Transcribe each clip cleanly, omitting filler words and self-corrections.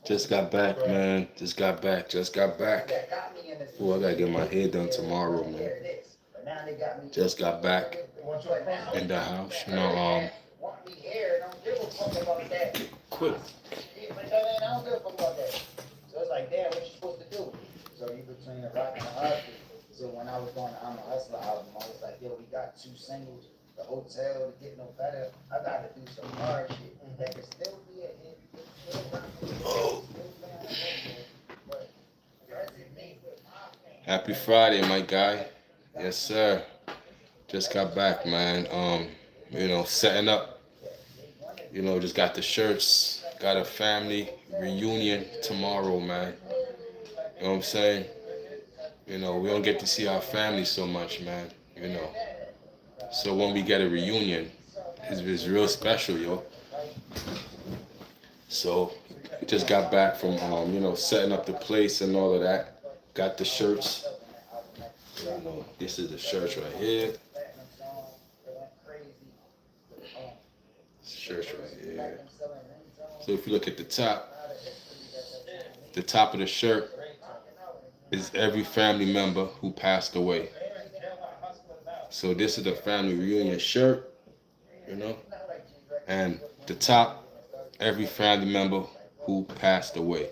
Just got back, man. Just got back. Just got back. Oh, I gotta get my hair done tomorrow, man. Just got back in the house. Quit. Oh, happy Friday, my guy. Yes, sir. Just got back, man. Setting up. Just got the shirts. Got a family reunion tomorrow, man. You know what I'm saying? We don't get to see our family so much, man. You know. So when we get a reunion, it's real special, yo. So just got back from setting up the place and all of that. Got the shirts. This is the shirts right here. Shirts right here. So if you look at the top of the shirt is every family member who passed away. So this is the family reunion shirt, you know, and the top, every family member who passed away.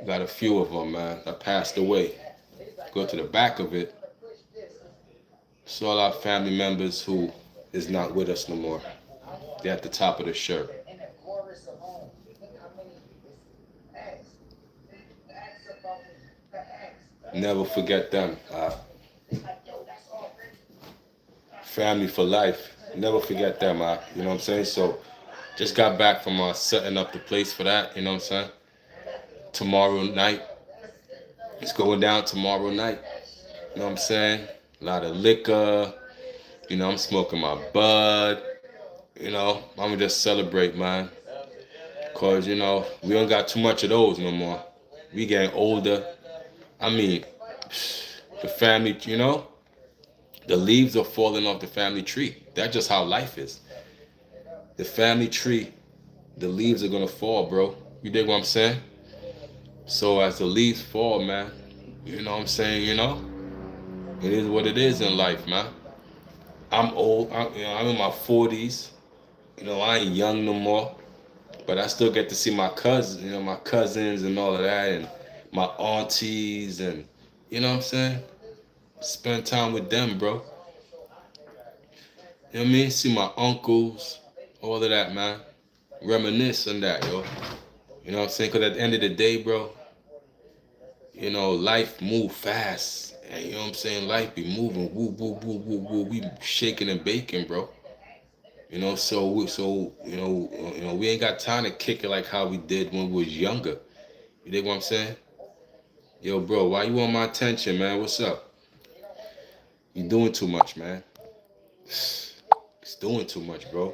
Got a few of them, man, that passed away. Go to the back of it. It's all our family members who is not with us no more. They're at the top of the shirt. Never forget them. Family for life. Never forget them. You know what I'm saying? So just got back from setting up the place for that. You know what I'm saying? Tomorrow night. It's going down tomorrow night. You know what I'm saying? A lot of liquor. I'm smoking my bud. I'm gonna just celebrate, man. Cause we don't got too much of those no more. We getting older. I mean, the family, the leaves are falling off the family tree. That's just how life is. The family tree, the leaves are gonna fall, bro. You dig what I'm saying? So as the leaves fall, man, you know what I'm saying, it is what it is in life, man. I'm old. I'm in my 40s. I ain't young no more. But I still get to see my cousins, my cousins and all of that, and my aunties, and you know what I'm saying? Spend time with them, bro. You know what I mean? See my uncles, all of that, man. Reminisce on that, yo. You know what I'm saying? Because at the end of the day, bro, life move fast. And you know what I'm saying? Life be moving, woo, woo, woo, woo, woo. We shaking and baking, bro. We ain't got time to kick it like how we did when we was younger. You dig what I'm saying? Yo, bro, why you want my attention, man? What's up? You doing too much, man. It's doing too much, bro.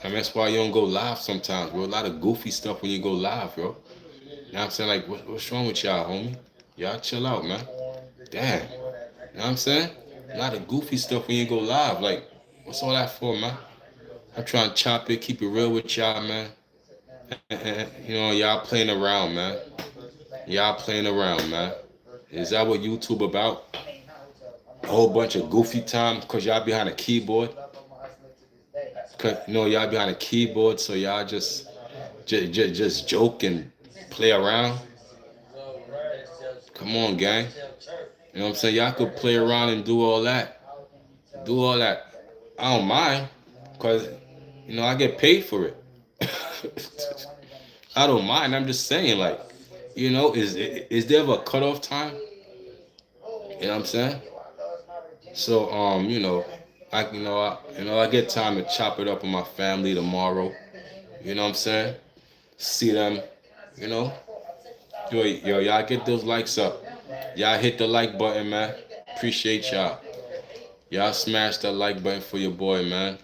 I mean, that's why you don't go live sometimes, bro. A lot of goofy stuff when you go live, bro. You know what I'm saying? Like, what's wrong with y'all, homie? Y'all chill out, man. Damn. You know what I'm saying? A lot of goofy stuff when you go live. Like, what's all that for, man? I'm trying to chop it, keep it real with y'all, man. Y'all playing around, man. Y'all playing around, man. Is that what YouTube about? A whole bunch of goofy time because y'all behind a keyboard. Cause y'all behind a keyboard, so y'all just joke and play around. Come on, gang. You know what I'm saying? Y'all could play around and do all that. Do all that. I don't mind, cause I get paid for it. I don't mind. I'm just saying, like, is there ever a cutoff time? You know what I'm saying? So, I get time to chop it up with my family tomorrow. You know what I'm saying? See them, you know. Y'all get those likes up. Y'all hit the like button, man. Appreciate y'all. Y'all smash that like button for your boy, man.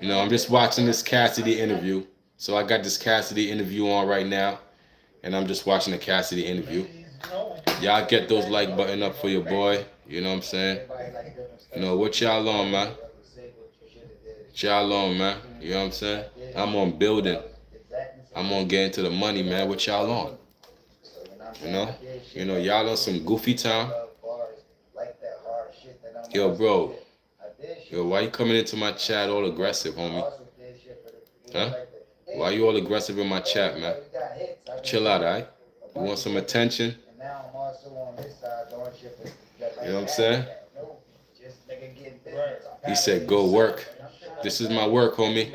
I'm just watching this Cassidy interview. So I got this Cassidy interview on right now, and I'm just watching the Cassidy interview. Y'all get those like button up for your boy. You know what I'm saying? What y'all on, man? What y'all on, man? You know what I'm saying? I'm on building. I'm gonna get into the money, man. What y'all on? You know, y'all on some goofy time. Yo, bro. Yo, why you coming into my chat all aggressive, homie? Huh? Why you all aggressive in my chat, man? Chill out, alright? You want some attention? You know what I'm saying? He said, go work. This is my work, homie.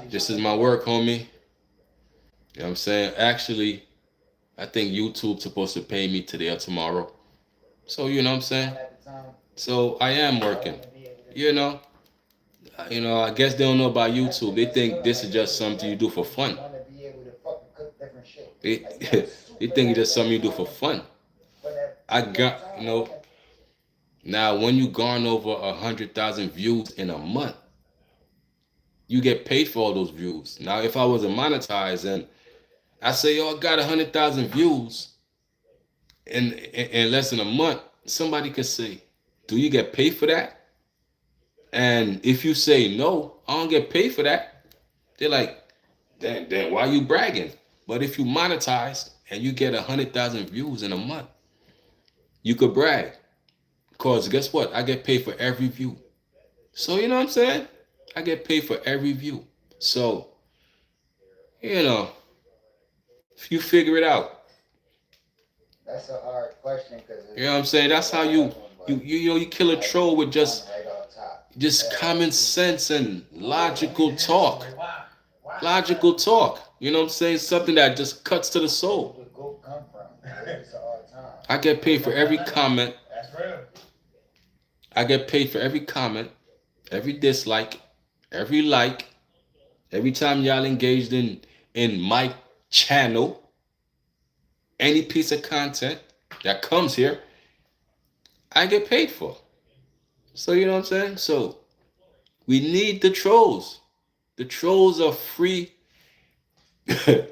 This is my work, homie. You know what I'm saying? Actually, I think YouTube's supposed to pay me today or tomorrow. So, you know what I'm saying? So, I am working. You know? I guess they don't know about YouTube. They think this is just something you do for fun. They, they think it's just something you do for fun. I got, now when you garner over 100,000 views in a month, you get paid for all those views. Now, if I wasn't monetized and I say, yo, I got 100,000 views in less than a month, somebody could say, do you get paid for that? And if you say no, I don't get paid for that, they're like, then why are you bragging? But if you monetize and you get 100,000 views in a month, you could brag. Because guess what? I get paid for every view. So you know what I'm saying? I get paid for every view. So, if you figure it out. That's a hard question because you know what I'm saying? That's how you kill a troll with just common sense and logical talk. Logical talk. You know what I'm saying? Something that just cuts to the soul. I get paid for every comment. I get paid for every comment, every dislike, every like, every time y'all engaged in my channel, any piece of content that comes here, I get paid for. So you know what I'm saying? So we need the trolls. The trolls are free. I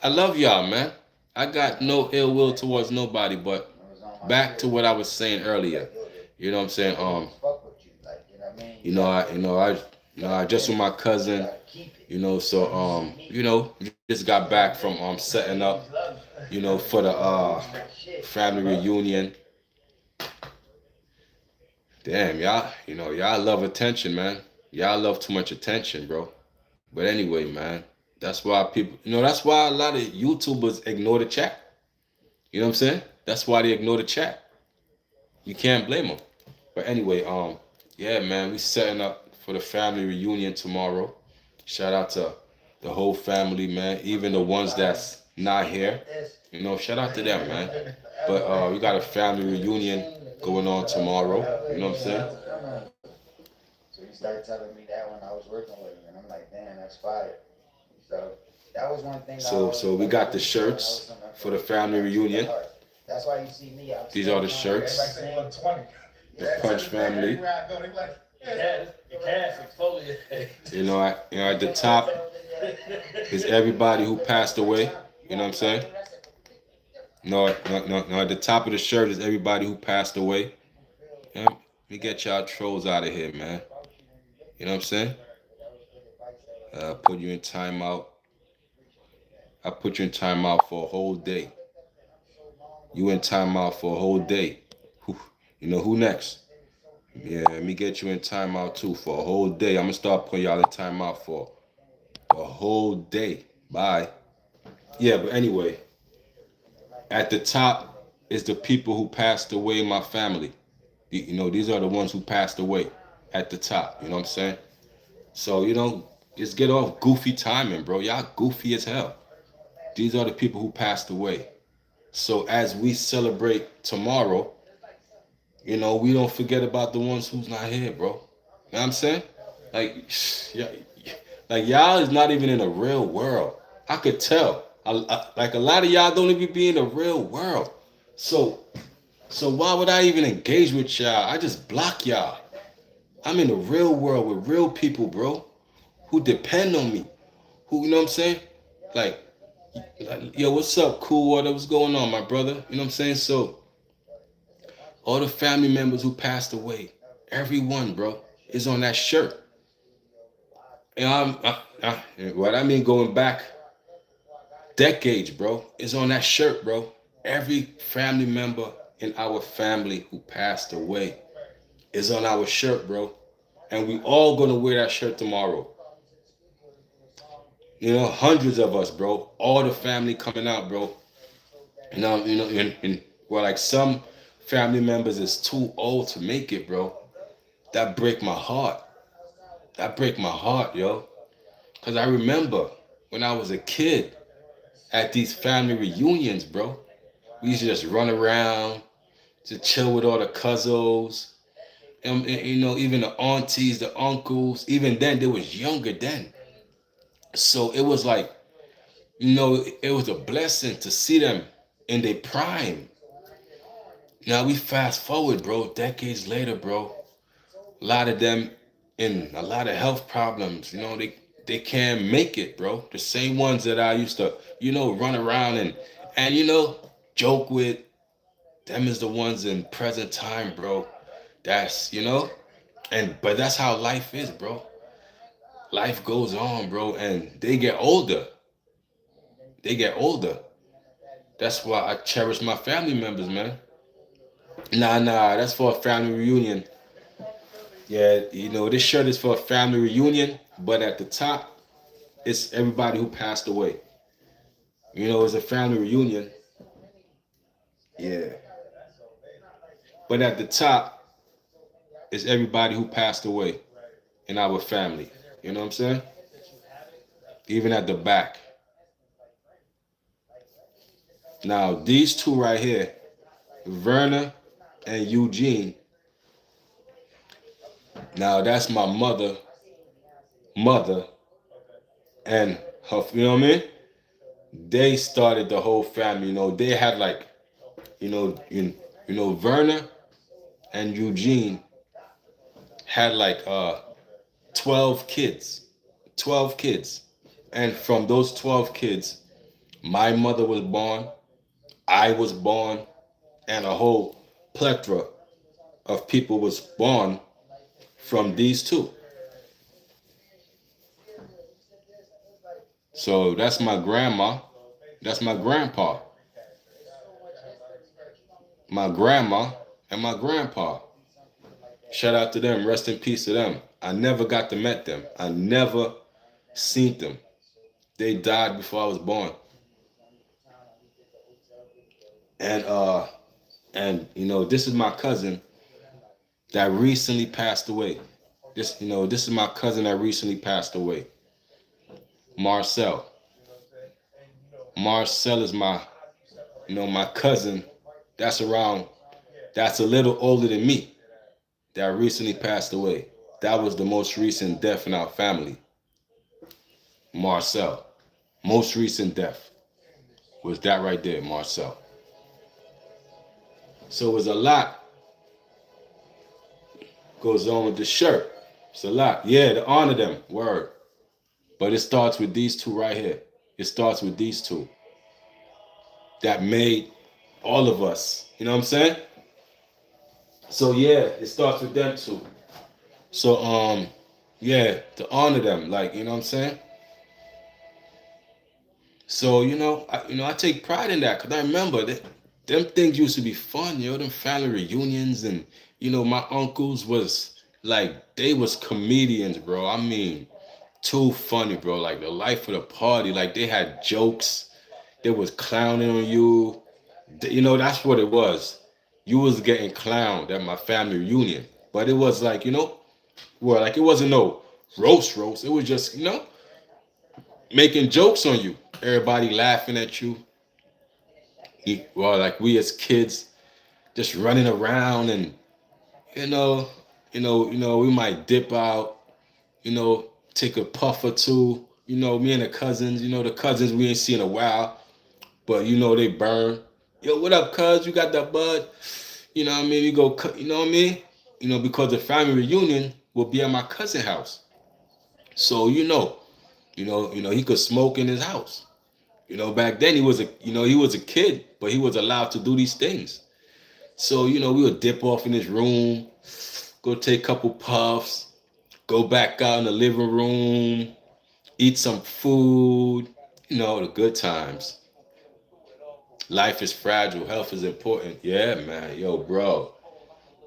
love y'all, man. I got no ill will towards nobody, but back to what I was saying earlier. You know what I'm saying? I just with my cousin, just got back from setting up, for the family reunion. Damn, y'all love attention, man. Y'all love too much attention, bro. But anyway, man, that's why people, that's why a lot of YouTubers ignore the chat. You know what I'm saying? That's why they ignore the chat. You can't blame them. But anyway, yeah, man, we setting up for the family reunion tomorrow. Shout out to the whole family, man. Even the ones that's not here. Shout out to them, man. But we got a family reunion going on tomorrow. You know what I'm saying? So you started telling me that when I was working with him, and I'm like, damn, that's fire. So that was one thing. So we got the shirts for the family reunion. That's why you see me. These are the shirts. The Punch family. At the top is everybody who passed away. You know what I'm saying? No. At the top of the shirt is everybody who passed away. Let me get y'all trolls out of here, man. You know what I'm saying? Put you in timeout. I put you in timeout for a whole day. You in timeout for a whole day. Who next? Yeah, let me get you in timeout too for a whole day. I'm gonna start putting y'all in timeout for a whole day. Bye. Yeah, but anyway, at the top is the people who passed away in my family. These are the ones who passed away at the top. You know what I'm saying? So, just get off goofy timing, bro. Y'all goofy as hell. These are the people who passed away. So as we celebrate tomorrow, we don't forget about the ones who's not here, bro. You know what I'm saying? Like y'all is not even in the real world. I could tell. Like a lot of y'all don't even be in the real world. So why would I even engage with y'all? I just block y'all. I'm in the real world with real people, bro, who depend on me. Who, you know what I'm saying? Like, yo, what's up, Cool Water? What's going on, my brother? You know what I'm saying? So, all the family members who passed away, everyone, bro, is on that shirt. And what I mean going back decades, bro, is on that shirt, bro. Every family member in our family who passed away is on our shirt, bro. And we all gonna wear that shirt tomorrow. You know, hundreds of us, bro. All the family coming out, bro. Well, like some family members is too old to make it, bro. That break my heart. That break my heart, yo. Cause I remember when I was a kid at these family reunions, bro. We used to just run around, to chill with all the cousins, and even the aunties, the uncles. Even then, they was younger then, so it was like, it was a blessing to see them in their prime. Now we fast forward, bro, decades later, bro. A lot of them in a lot of health problems. They can't make it, bro. The same ones that I used to, run around and joke with. Them is the ones in present time, bro. That's but that's how life is, bro. Life goes on, bro, and they get older. They get older. That's why I cherish my family members, man. Nah, that's for a family reunion. Yeah, this shirt is for a family reunion, but at the top, it's everybody who passed away. It's a family reunion. Yeah. But at the top is everybody who passed away in our family. You know what I'm saying? Even at the back. Now, these two right here, Verna and Eugene. Now, that's my mother, and her, you know what I mean? They started the whole family. They had like, Verna and Eugene had like 12 kids. 12 kids. And from those 12 kids, my mother was born, I was born, and a whole plethora of people was born from these two. So that's my grandma, that's my grandpa, my grandma, and my grandpa. Shout out to them, rest in peace to them. I never got to meet them. I never seen them. They died before I was born. And this is my cousin that recently passed away. This is my cousin that recently passed away. Marcel. Marcel is my cousin that's around, that's a little older than me, that recently passed away. That was the most recent death in our family. Marcel. Most recent death was that right there, Marcel. So it was a lot goes on with the shirt. It's a lot. Yeah, to honor them. Word. But it starts with these two right here. It starts with these two that made all of us. You know what I'm saying? So yeah, it starts with them two. So yeah, to honor them, like, you know what I'm saying? So I take pride in that because I remember that them things used to be fun, them family reunions, and my uncles was like, they was comedians, bro. I mean, too funny, bro. Like the life of the party, like they had jokes, they was clowning on you. That's what it was. You was getting clowned at my family reunion, but it was like, well, like it wasn't no roast. It was just, making jokes on you. Everybody laughing at you. Well, like we as kids just running around, and we might dip out, take a puff or two. Me and the cousins, the cousins we ain't seen in a while, but they burn. Yo, what up, cuz? You got that bud? You know what I mean? We go, you know what I mean? Because the family reunion will be at my cousin's house. So he could smoke in his house. Back then he was a kid, but he was allowed to do these things. So we would dip off in his room, go take a couple puffs, go back out in the living room, eat some food, the good times. Life is fragile, health is important. Yeah, man. Yo, bro,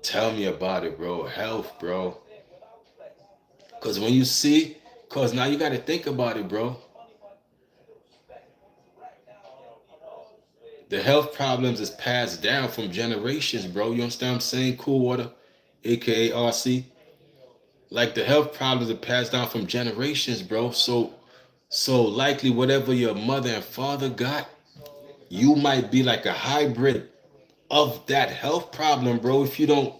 tell me about it, bro. Health, bro. Because when you see, because now you got to think about it, bro. The health problems is passed down from generations, bro. You understand what I'm saying? Cool Water, aka RC. Like the health problems are passed down from generations, bro. So likely whatever your mother and father got, you might be like a hybrid of that health problem, bro, if you don't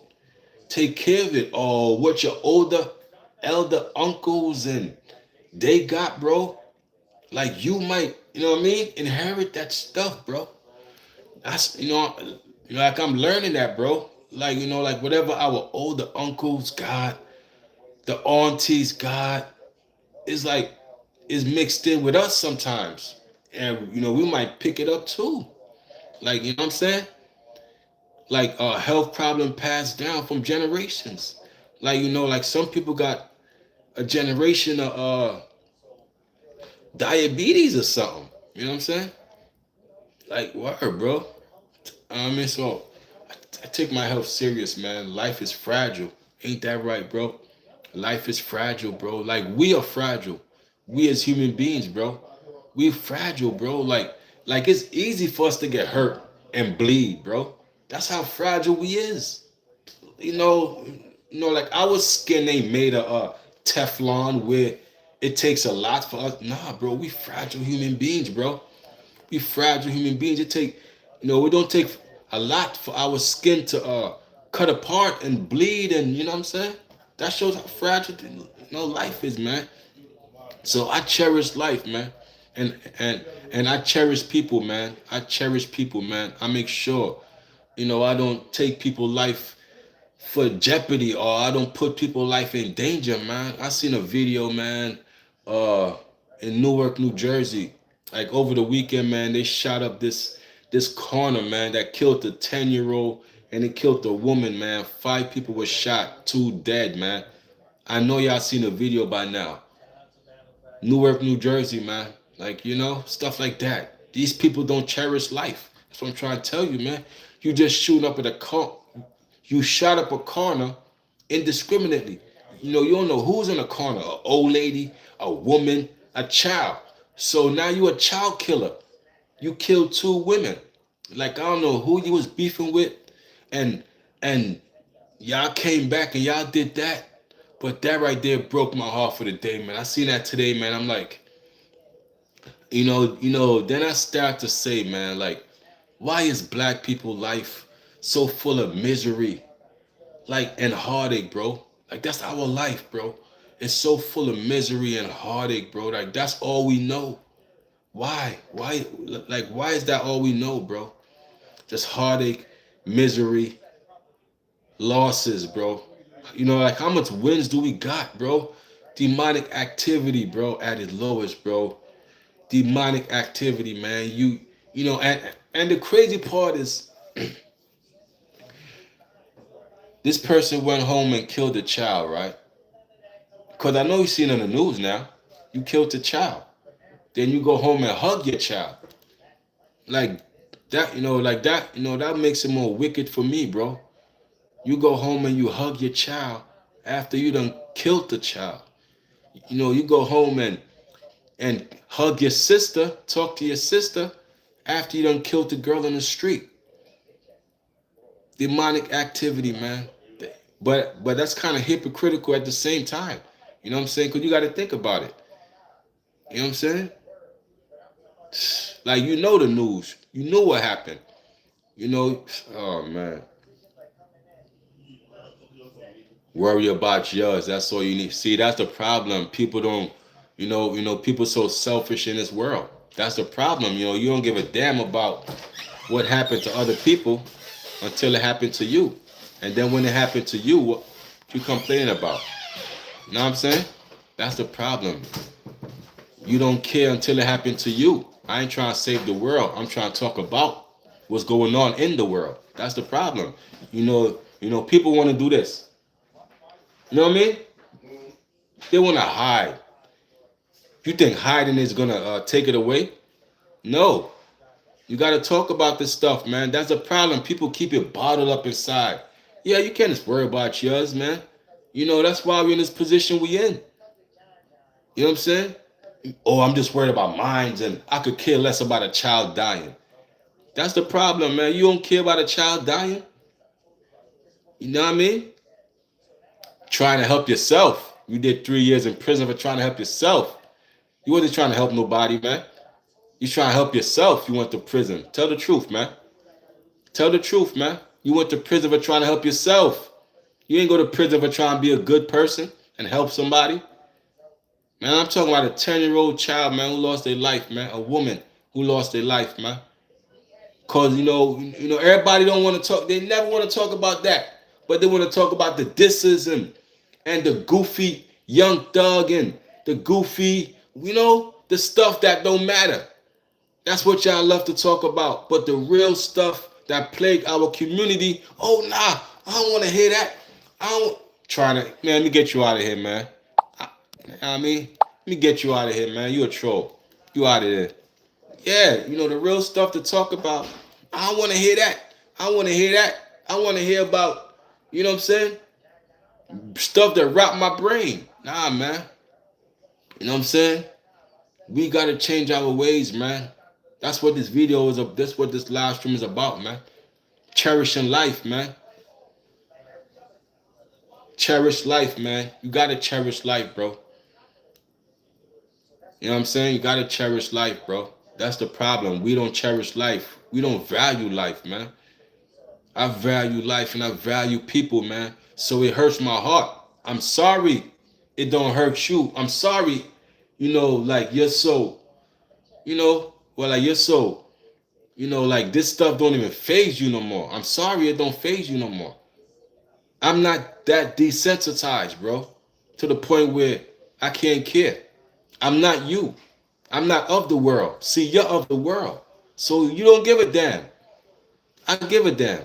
take care of it. Or what your elder uncles and they got, bro. Like you might, what I mean, inherit that stuff, bro. That's like I'm learning that, bro. Like, like whatever our older uncles got, the aunties got, is like is mixed in with us sometimes. And we might pick it up too. Like, you know what I'm saying? Like a health problem passed down from generations. Like, like some people got a generation of diabetes or something. You know what I'm saying? Like, word, bro. So I take my health serious, man. Life is fragile. Ain't that right, bro? Life is fragile, bro. Like we are fragile. We as human beings, bro. We fragile, bro. Like it's easy for us to get hurt and bleed, bro. That's how fragile we is. You know, like our skin ain't made of Teflon where it takes a lot for us. Nah, bro, we fragile human beings, bro. We fragile human beings. It take, it don't take a lot for our skin to cut apart and bleed, and you know what I'm saying? That shows how fragile life is, man. So I cherish life, man. And I cherish people, man. I cherish people, man. I make sure, I don't take people's life for jeopardy, or I don't put people's life in danger, man. I seen a video, man, uh, in Newark, New Jersey. Like over the weekend, man, they shot up this corner, man, that killed a 10-year-old and it killed a woman, man. 5 people were shot, 2 dead, man. I know y'all seen the video by now. Newark, New Jersey, man. Like, stuff like that. These people don't cherish life. That's what I'm trying to tell you, man. You just shooting up at a car. You shot up a corner indiscriminately. You don't know who's in the corner. An old lady, a woman, a child. So now you a child killer. You killed 2 women. Like I don't know who you was beefing with, and y'all came back and y'all did that. But that right there broke my heart for the day, man. I seen that today, man. I'm like, then I start to say, man, like, why is black people life so full of misery, like, and heartache, bro? Like, that's our life, bro. It's so full of misery and heartache, bro. Like, that's all we know. Why? Why is that all we know, bro? Just heartache, misery, losses, bro. Like how much wins do we got, bro? Demonic activity, bro, at its lowest, bro. Demonic activity, man. And the crazy part is this person went home and killed a child, right? Because I know you've seen on the news now. You killed a child. Then you go home and hug your child. Like that, that makes it more wicked for me, bro. You go home and you hug your child after you done killed the child. You go home and hug your sister, talk to your sister after you done killed the girl in the street. Demonic activity, man. But that's kind of hypocritical at the same time. You know what I'm saying? Because you got to think about it. You know what I'm saying? Like, the news. You know what happened. Oh, man. Worry about yours. That's all you need. See, that's the problem. People don't, people so selfish in this world. That's the problem. You don't give a damn about what happened to other people until it happened to you. And then when it happened to you, what you complaining about? You know what I'm saying? That's the problem. You don't care until it happened to you. I ain't trying to save the world. I'm trying to talk about what's going on in the world. That's the problem. People want to do this. You know what I mean? They want to hide. You think hiding is gonna take it away? No. You gotta talk about this stuff, man. That's a problem. People keep it bottled up inside. Yeah, you can't just worry about yours, man. You know, that's why we're in this position we in. You know what I'm saying? Oh, I'm just worried about mines and I could care less about a child dying. That's the problem, man. You don't care about a child dying. You know what I mean? Trying to help yourself. You did 3 years in prison for trying to help yourself. You wasn't trying to help nobody, man. You trying to help yourself. You went to prison. Tell the truth, man. Tell the truth, man. You went to prison for trying to help yourself. You ain't go to prison for trying to be a good person and help somebody. Man, I'm talking about a 10-year-old child, man, who lost their life, man. A woman who lost their life, man. Cause everybody don't want to talk. They never want to talk about that, but they want to talk about the disses and the goofy young thug and the goofy, the stuff that don't matter. That's what y'all love to talk about. But the real stuff that plague our community, oh nah, I don't want to hear that. I don't trying to, man, let me get you out of here, man. Let me get you out of here, man. You a troll. You out of there. Yeah, the real stuff to talk about. I don't want to hear that. I want to hear that. I want to hear about, you know what I'm saying? Stuff that rot my brain. Nah, man. You know what I'm saying? We got to change our ways, man. That's what this video is. That's what this live stream is about, man. Cherishing life, man. Cherish life, man. You got to cherish life, bro. You know what I'm saying? You got to cherish life, bro. That's the problem. We don't cherish life. We don't value life, man. I value life and I value people, man. So it hurts my heart. I'm sorry it don't hurt you. I'm sorry, like you're so, you're so, like this stuff don't even faze you no more. I'm sorry it don't faze you no more. I'm not that desensitized, bro, to the point where I can't care. I'm not you. I'm not of the world. See, you're of the world. So you don't give a damn. I give a damn.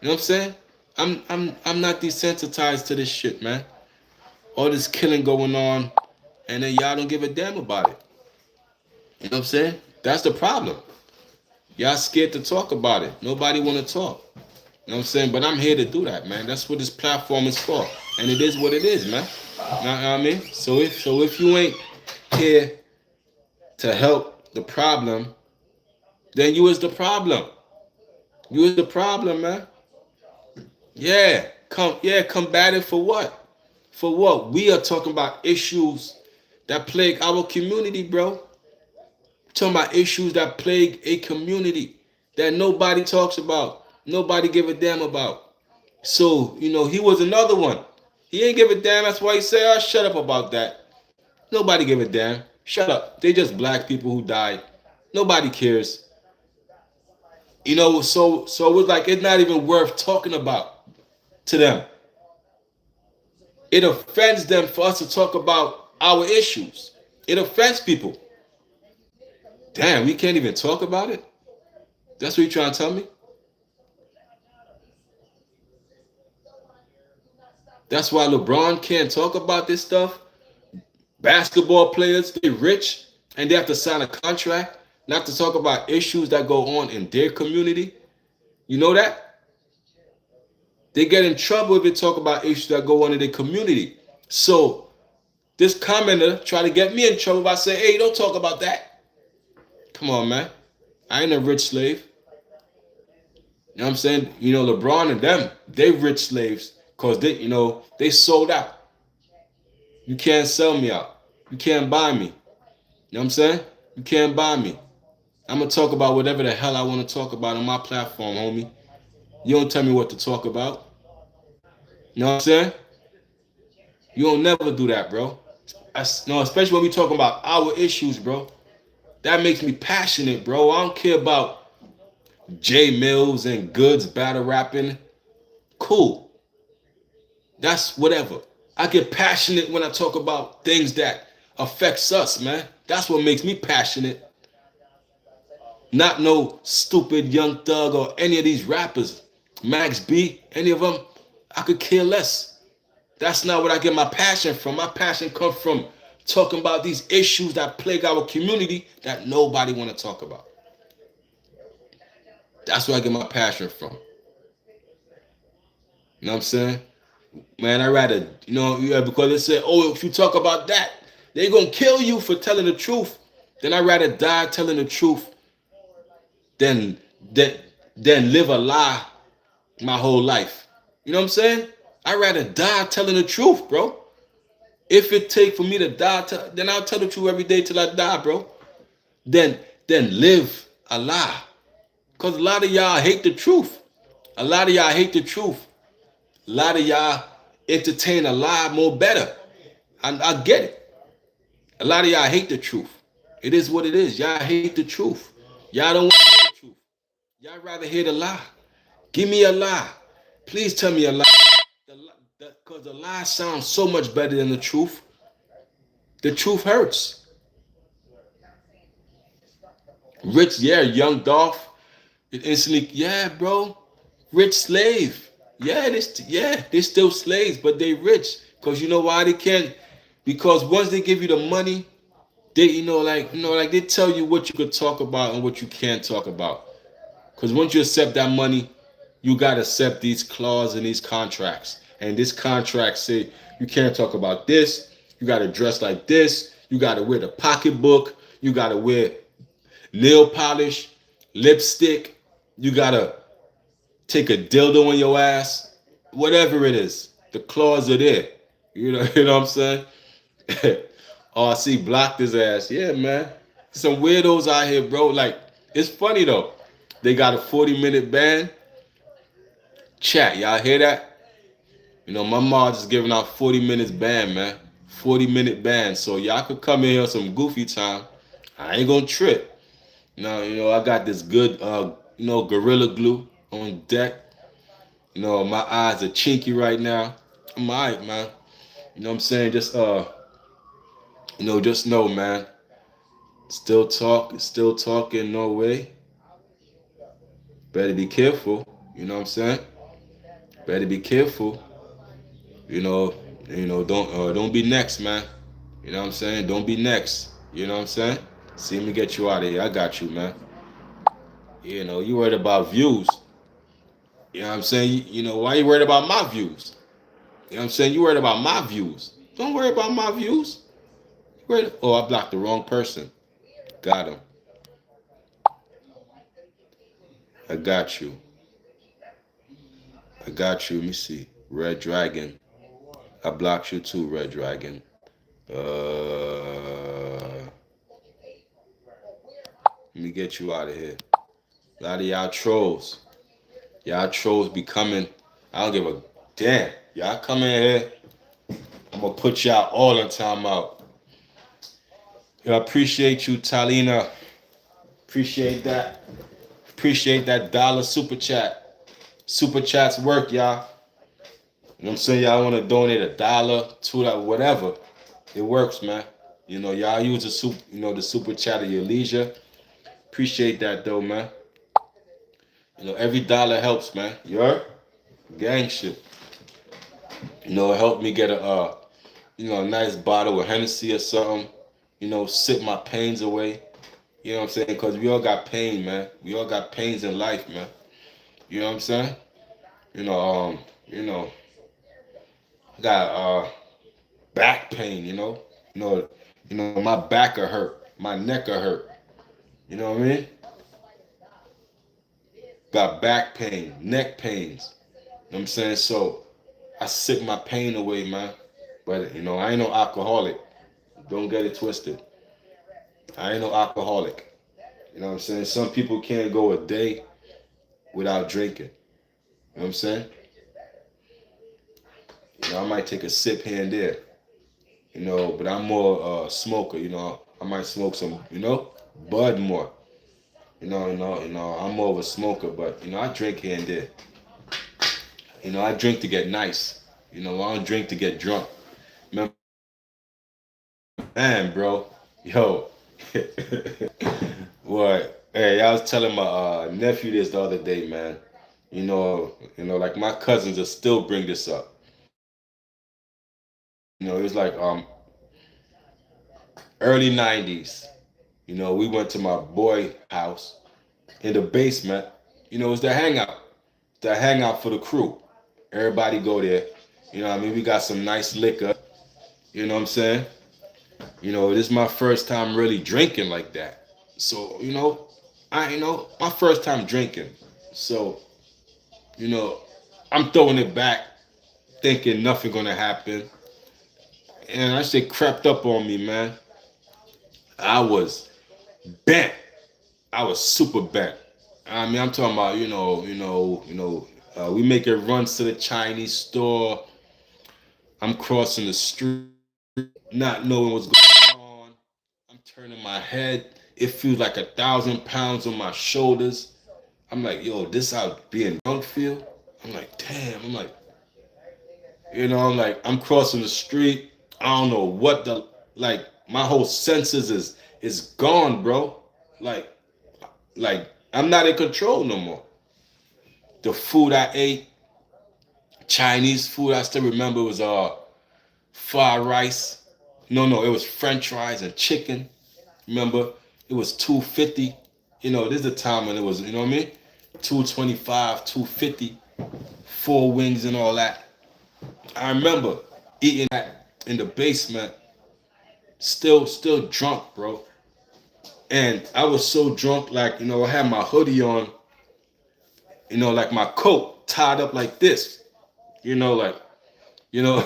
You know what I'm saying? I'm not desensitized to this shit, man. All this killing going on, and then y'all don't give a damn about it. You know what I'm saying? That's the problem. Y'all scared to talk about it. Nobody want to talk. You know what I'm saying? But I'm here to do that, man. That's what this platform is for. And it is what it is, man. You know what I mean? So if you ain't here to help the problem, then you is the problem. You is the problem, man. Yeah, combative for what? For what? We are talking about issues that plague our community, bro. We're talking about issues that plague a community that nobody talks about, nobody give a damn about. So, he was another one. He ain't give a damn. That's why he said, "Oh, shut up about that." Nobody give a damn. Shut up. They just black people who died. Nobody cares. So it's like it's not even worth talking about to them. It offends them for us to talk about our issues. It offends people. Damn, we can't even talk about it? That's what you're trying to tell me? That's why LeBron can't talk about this stuff? Basketball players, they rich, and they have to sign a contract not to talk about issues that go on in their community. You know that? They get in trouble if they talk about issues that go on in their community. So this commenter tried to get me in trouble by saying, "Hey, don't talk about that." Come on, man. I ain't a rich slave. You know what I'm saying? LeBron and them, they rich slaves because they sold out. You can't sell me out. You can't buy me. You know what I'm saying? You can't buy me. I'm going to talk about whatever the hell I want to talk about on my platform, homie. You don't tell me what to talk about. You know what I'm saying? You don't never do that, bro. Especially when we talking about our issues, bro. That makes me passionate, bro. I don't care about Jay Mills and Goods battle rapping. Cool. That's whatever. I get passionate when I talk about things that affects us, man. That's what makes me passionate. Not no stupid Young Thug or any of these rappers. Max B, any of them, I could care less. That's not what I get my passion from. My passion comes from talking about these issues that plague our community that nobody want to talk about. That's where I get my passion from. You know what I'm saying? Man, I rather, yeah, because they say, oh, if you talk about that, they're gonna kill you for telling the truth. Then I'd rather die telling the truth than than than live a lie my whole life. You know what I'm saying? I'd rather die telling the truth, bro. If it take for me to die, then I'll tell the truth every day till I die, bro. Then live a lie. Cause a lot of y'all hate the truth. A lot of y'all hate the truth. A lot of y'all entertain a lie more better. I get it. A lot of y'all hate the truth. It is what it is. Y'all hate the truth. Y'all don't want to hear the truth. Y'all rather hear the lie. Give me a lie. Please tell me a lie. Because the lie sounds so much better than the truth. The truth hurts. Rich, yeah, young Dolph. It instantly, yeah, bro. Rich slave. Yeah, they still slaves, but they rich. Cause you know why they can't? Because once they give you the money, they like they tell you what you could talk about and what you can't talk about. Cause once you accept that money, you gotta accept these clauses and these contracts. And this contract say you can't talk about this. You gotta dress like this. You gotta wear the pocketbook. You gotta wear nail polish, lipstick. You gotta take a dildo on your ass, whatever it is. The claws are there. You know what I'm saying? RC blocked his ass. Yeah, man. Some weirdos out here, bro. Like, it's funny though. They got a 40-minute ban. Chat, y'all hear that? My mom just giving out 40 minutes ban, man. 40-minute ban. So y'all could come in here some goofy time. I ain't gonna trip. I got this good Gorilla Glue on deck. My eyes are chinky right now. I'm alright, man. You know what I'm saying? Just know, man. Still talking, no way. Better be careful. You know what I'm saying? Better be careful. Don't be next, man. You know what I'm saying? Don't be next. You know what I'm saying? See me get you out of here. I got you, man. You worried about views. You know what I'm saying? Why you worried about my views? You know what I'm saying? You worried about my views. Don't worry about my views. Oh, I blocked the wrong person. Got him. I got you. I got you. Let me see. Red Dragon. I blocked you too, Red Dragon. Let me get you out of here. A lot of y'all trolls. Y'all trolls be coming. I don't give a damn. Y'all come in here. I'm gonna put y'all all in timeout. I appreciate you, Talina. Appreciate that. Appreciate that dollar super chat. Super chats work, y'all. You know what I'm saying? Y'all want to donate $1, $2, whatever. It works, man. Y'all use the super chat at your leisure. Appreciate that though, man. Every dollar helps, man. You heard? Gang shit. It helped me get a nice bottle of Hennessy or something. Sip my pains away. You know what I'm saying? Because we all got pain, man. We all got pains in life, man. You know what I'm saying? I got back pain, my back will hurt. My neck will hurt. You know what I mean? Got back pain, neck pains. You know what I'm saying? So I sip my pain away, man. But I ain't no alcoholic. Don't get it twisted. I ain't no alcoholic. You know what I'm saying? Some people can't go a day without drinking. You know what I'm saying? I might take a sip here and there. But I'm more smoker, I might smoke some, bud more. I'm more of a smoker, but I drink here and there. I drink to get nice. I don't drink to get drunk. Man, bro. Yo. What? Hey, I was telling my nephew this the other day, man. Like my cousins will still bring this up. You know, it was like early '90s. You know, we went to my boy house in the basement. You know, it was the hangout for the crew. Everybody go there. You know what I mean? We got some nice liquor. You know what I'm saying? You know, this is my first time really drinking like that. So, my first time drinking. So, you know, I'm throwing it back, thinking nothing gonna happen. And that shit crept up on me, man. I was bent. I was super bent. I mean, I'm talking about, we making runs to the Chinese store. I'm crossing the street, not knowing what's going on. I'm turning my head. It feels like 1,000 pounds on my shoulders. I'm like, yo, this how being drunk feel? I'm like, damn. I'm crossing the street. I don't know what my whole senses is gone, bro. Like, I'm not in control no more. The food I ate, Chinese food, I still remember was fried rice. No, it was French fries and chicken. Remember, it was 250. You know, this is the time when it was, you know what I mean? 225, 250, four wings and all that. I remember eating that in the basement, still drunk, bro. And I was so drunk, like, I had my hoodie on, like my coat tied up like this, like, you know,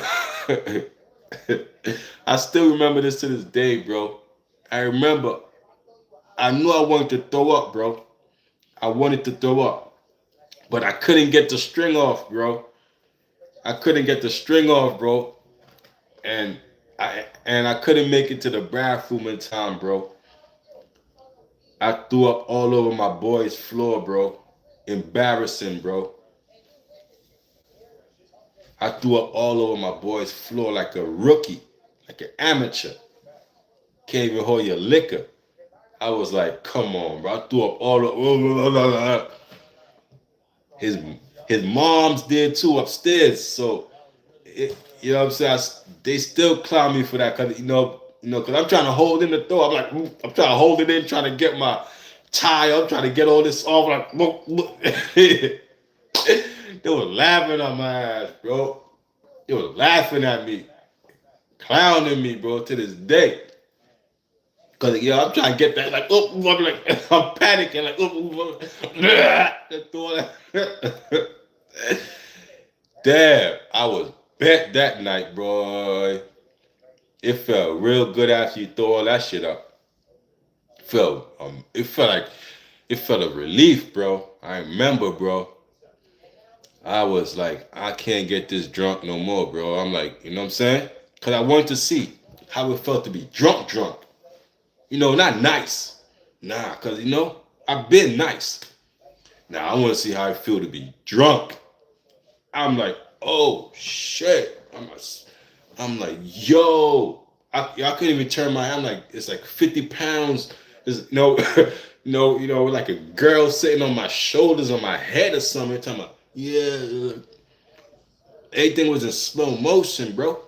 I still remember this to this day, bro. I remember, I knew I wanted to throw up, bro. I wanted to throw up, but I couldn't get the string off, bro. I couldn't get the string off, bro. And I couldn't make it to the bathroom in time, bro. I threw up all over my boy's floor, bro. Embarrassing, bro. I threw up all over my boy's floor like a rookie, like an amateur. Can't even hold your liquor. I was like, come on, bro. I threw up all over. His his mom's did too upstairs. So, you know what I'm saying? They still clown me for that because, because I'm trying to hold in the throw. I'm trying to hold it in, trying to get my tie up, trying to get all this off. Like, look. They were laughing at my ass, bro. They were laughing at me, clowning me, bro, to this day. Cause I'm trying to get that, like, I'm panicking, like, damn, I was bent that night, bro. It felt real good after you throw all that shit up. It felt a relief, bro. I remember, bro. I was like, I can't get this drunk no more, bro. I'm like, you know what I'm saying? Cause I wanted to see how it felt to be drunk. Not nice. Nah, cause I've been nice. Now I want to see how it feel to be drunk. I'm like, oh shit. I'm like, yo. I couldn't even turn my. I'm like, it's like 50 pounds. There's like a girl sitting on my shoulders, on my head or something. Talking about, yeah. Everything was in slow motion, bro.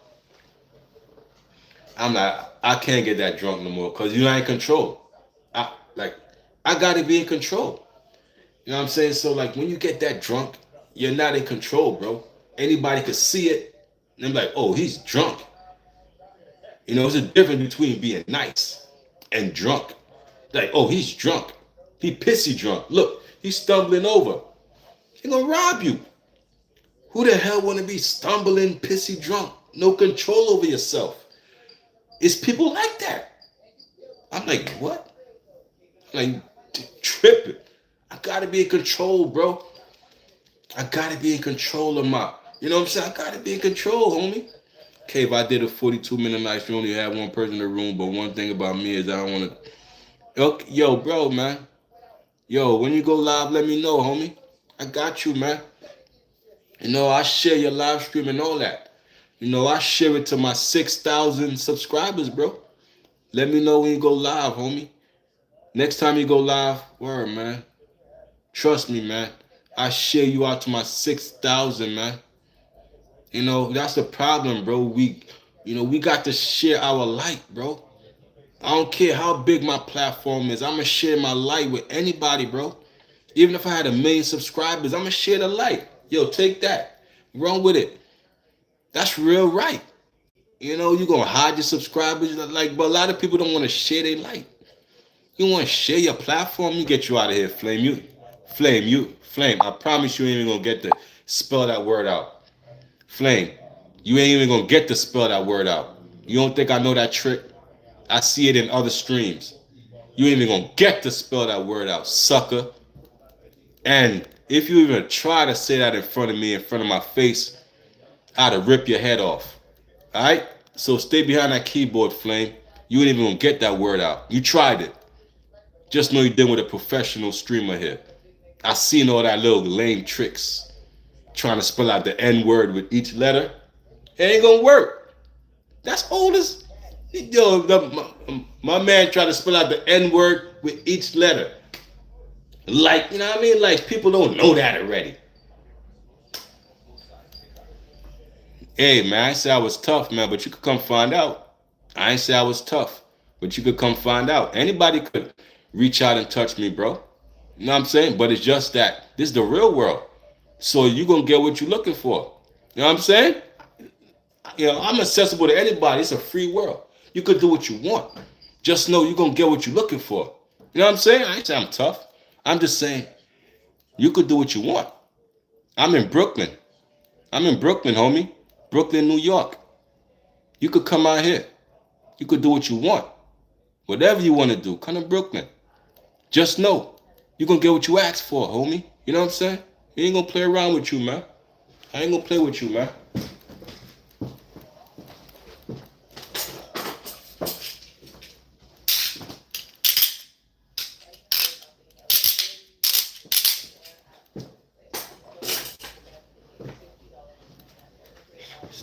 I'm like, I can't get that drunk no more because you're not in control. I like, I gotta be in control. You know what I'm saying? So like, when you get that drunk, you're not in control, bro. Anybody could see it, and I'm like, oh, he's drunk. There's a difference between being nice and drunk. Like, oh, he's drunk. He pissy drunk. Look, he's stumbling over. He gonna rob you. Who the hell wanna be stumbling, pissy drunk? No control over yourself. It's people like that. I'm like, what? I'm like, tripping. I gotta be in control, bro. I gotta be in control of my, you know what I'm saying? I gotta be in control, homie. Okay, if I did a 42-minute night stream, only had one person in the room, but one thing about me is I don't wanna, okay, yo, bro, man. Yo, when you go live, let me know, homie. I got you, man. I share your live stream and all that. I share it to my 6,000 subscribers, bro. Let me know when you go live, homie. Next time you go live, word, man. Trust me, man. I share you out to my 6,000, man. That's the problem, bro. We got to share our light, bro. I don't care how big my platform is. I'm gonna share my light with anybody, bro. Even if I had 1 million subscribers, I'm gonna share the light. Yo, take that. Run with it. That's real right. You gonna hide your subscribers, but a lot of people don't want to share their light. You want to share your platform? You get you out of here, Flame. Flame. I promise you ain't even gonna get to spell that word out. Flame, you ain't even gonna get to spell that word out. You don't think I know that trick? I see it in other streams. You ain't even gonna get to spell that word out, sucker. And if you even try to say that in front of me, in front of my face, I'd have rip your head off. Alright? So stay behind that keyboard, Flame. You ain't even gonna get that word out. You tried it. Just know you're dealing with a professional streamer here. I seen all that little lame tricks. Trying to spell out the N word with each letter. It ain't gonna work. That's old as... Yo, my man tried to spell out the N word with each letter. Like, you know what I mean? Like, people don't know that already. Hey, man, I ain't say I was tough, man, but you could come find out. I ain't say I was tough, but you could come find out. Anybody could reach out and touch me, bro. You know what I'm saying? But it's just that this is the real world. So you're going to get what you're looking for. You know what I'm saying? I'm accessible to anybody. It's a free world. You could do what you want. Just know you're going to get what you're looking for. You know what I'm saying? I ain't saying I'm tough. I'm just saying you could do what you want. I'm in Brooklyn. Homie. Brooklyn, New York. You could come out here. You could do what you want. Whatever you want to do, come to Brooklyn. Just know you're going to get what you asked for, homie. You know what I'm saying? You ain't going to play around with you, man. I ain't going to play with you, man.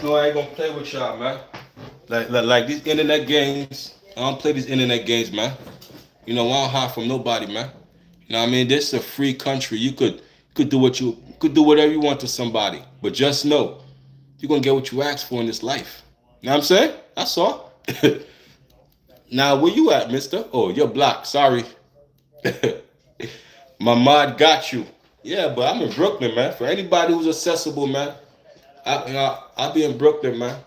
No, I ain't gonna play with y'all, man. Like these internet games, I don't play these internet games, man. I don't hide from nobody, man. You know what I mean? This is a free country. You could do whatever you want to somebody, but just know you're gonna get what you asked for in this life. You know what I'm saying? That's all. Now, where you at, mister? Oh, you're blocked. Sorry. My mod got you. Yeah, but I'm in Brooklyn, man. For anybody who's accessible, man. I'll be in Brooklyn, man.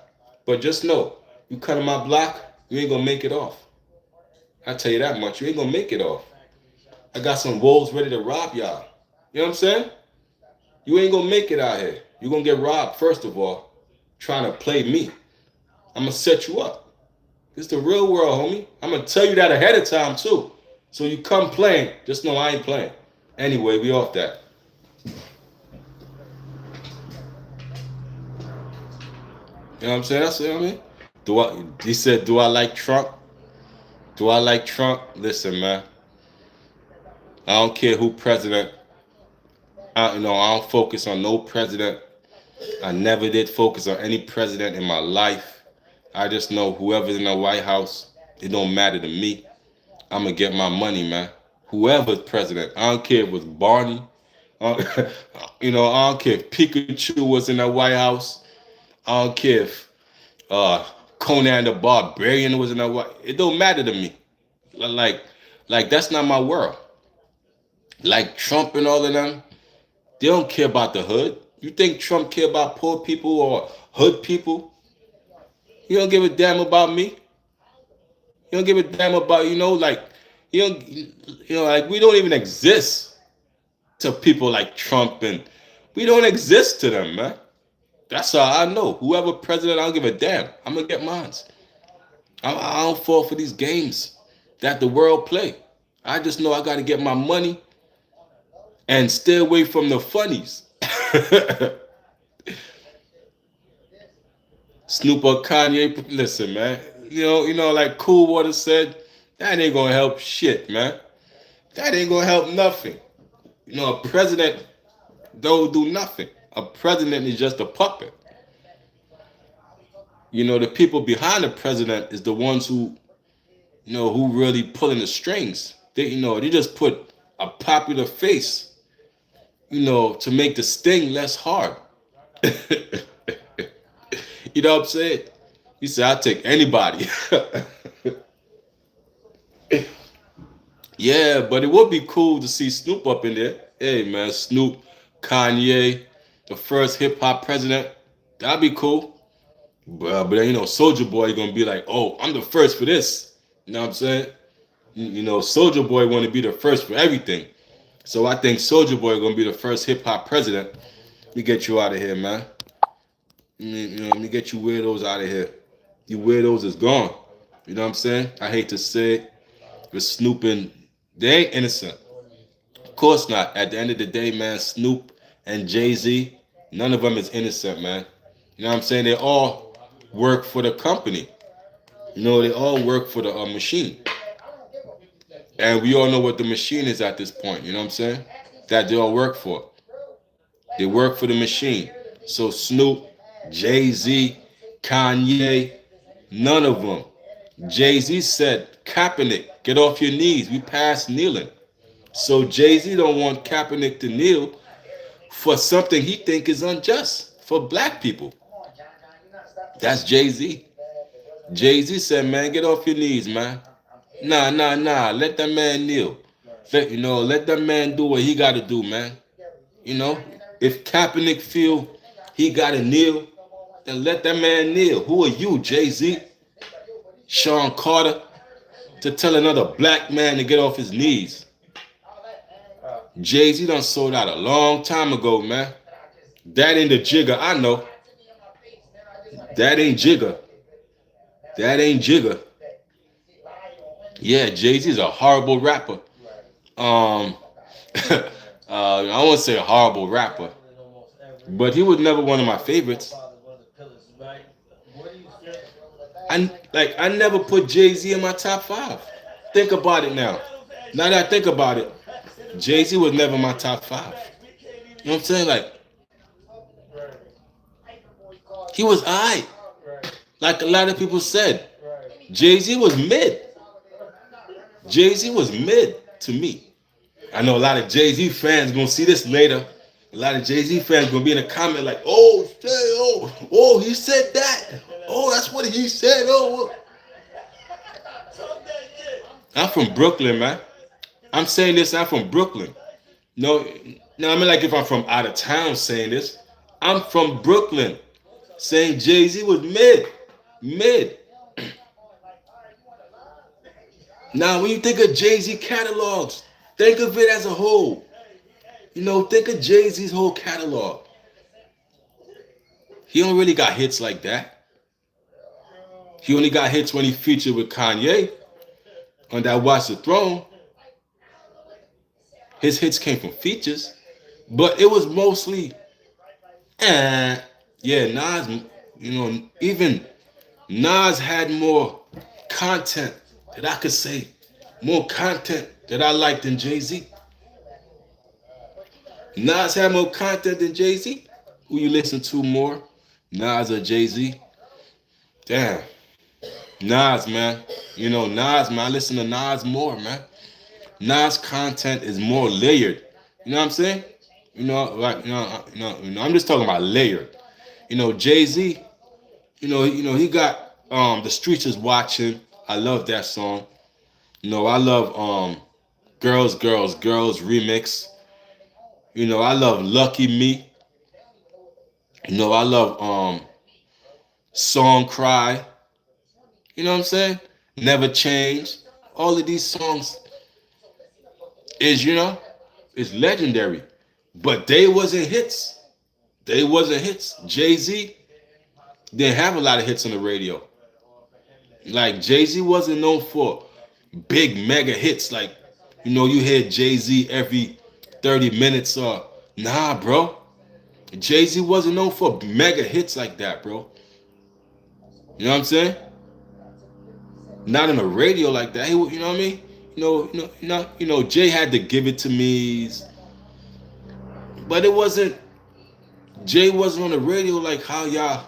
But just know, you cut in my block, you ain't gonna make it off. I tell you that much. You ain't gonna make it off. I got some wolves ready to rob y'all. You know what I'm saying? You ain't gonna make it out here. You're gonna get robbed, first of all, trying to play me. I'm gonna set you up. It's the real world, homie. I'm gonna tell you that ahead of time, too. So you come playing, just know I ain't playing. Anyway, we off that. You know what I'm saying? That's what I mean. He said, do I like Trump? Do I like Trump? Listen, man. I don't care who president. I don't focus on no president. I never did focus on any president in my life. I just know whoever's in the White House, it don't matter to me. I'm going to get my money, man. Whoever's president. I don't care if it was Barney. I don't care if Pikachu was in the White House. I don't care if Conan the Barbarian was in that way. It don't matter to me. Like that's not my world. Like Trump and all of them, they don't care about the hood. You think Trump care about poor people or hood people? He don't give a damn about me. He don't give a damn about, he don't, like we don't even exist to people like Trump, and we don't exist to them, man. That's all I know. Whoever president, I don't give a damn. I'm going to get mine. I don't fall for these games that the world play. I just know I got to get my money and stay away from the funnies. Snoop or Kanye, listen, man. Like Cool Water said, that ain't going to help shit, man. That ain't going to help nothing. A president don't do nothing. A president is just a puppet. The people behind the president is the ones who really pulling the strings. They just put a popular face, to make the sting less hard. You know what I'm saying? He said, I'll take anybody. Yeah, but it would be cool to see Snoop up in there. Hey, man, Snoop, Kanye, the first hip hop president. That'd be cool. But then, Soldier Boy gonna be like, oh, I'm the first for this. You know what I'm saying? Soldier Boy want to be the first for everything. So I think Soldier Boy gonna be the first hip hop president. Let me get you out of here, man. Let me get you weirdos out of here. You weirdos is gone. You know what I'm saying? I hate to say it, but Snoop and they ain't innocent. Of course not. At the end of the day, man, Snoop and Jay-Z, none of them is innocent, man. You know what I'm saying? They all work for the company. They all work for the machine. And we all know what the machine is at this point. You know what I'm saying? That they all work for. They work for the machine. So Snoop, Jay-Z, Kanye, none of them. Jay-Z said, Kaepernick, get off your knees. We past kneeling. So Jay-Z don't want Kaepernick to kneel for something he think is unjust for black people. That's Jay-Z. Jay-Z said, man, get off your knees, man. Nah. Let that man kneel. Let that man do what he got to do, man. If Kaepernick feel he got to kneel, then let that man kneel. Who are you, Jay-Z? Sean Carter, to tell another black man to get off his knees. Jay-Z done sold out a long time ago, man. That ain't the jigger, I know. That ain't jigger. That ain't jigger. Yeah, Jay-Z's a horrible rapper. I won't say a horrible rapper, but he was never one of my favorites. I never put Jay-Z in my top 5. Think about it now. Now that I think about it, Jay-Z was never my top 5. You know what I'm saying? Like, he was alright. Like a lot of people said, Jay-Z was mid. Jay-Z was mid to me. I know a lot of Jay-Z fans gonna see this later. A lot of Jay-Z fans gonna be in a comment like, oh, he said that. Oh, that's what he said. Oh, I'm from Brooklyn, man. I'm saying this, I'm from Brooklyn. No, I mean like if I'm from out of town saying this. I'm from Brooklyn saying Jay-Z was mid. Now, when you think of Jay-Z catalogs, think of it as a whole. Think of Jay-Z's whole catalog. He don't really got hits like that. He only got hits when he featured with Kanye on that Watch the Throne. His hits came from features, but it was mostly, yeah, Nas, even Nas had more content that I could say, more content that I liked than Jay-Z. Nas had more content than Jay-Z. Who you listen to more, Nas or Jay-Z? Damn. Nas, man. Nas, man. I listen to Nas more, man. Nas content is more layered. You know what I'm saying? I'm just talking about layered. Jay-Z, he got The Streets Is Watching. I love that song. I love Girls remix. I love Lucky Me. I love Song Cry. You know what I'm saying? Never Change. All of these songs is legendary. But they wasn't hits. Jay-Z didn't have a lot of hits on the radio. Like Jay-Z wasn't known for big mega hits. Like, you hear Jay-Z every 30 minutes or nah, bro. Jay-Z wasn't known for mega hits like that, bro. You know what I'm saying? Not on the radio like that. You know what I mean? Jay had to Give It To Me's, but it wasn't. Jay wasn't on the radio like how y'all,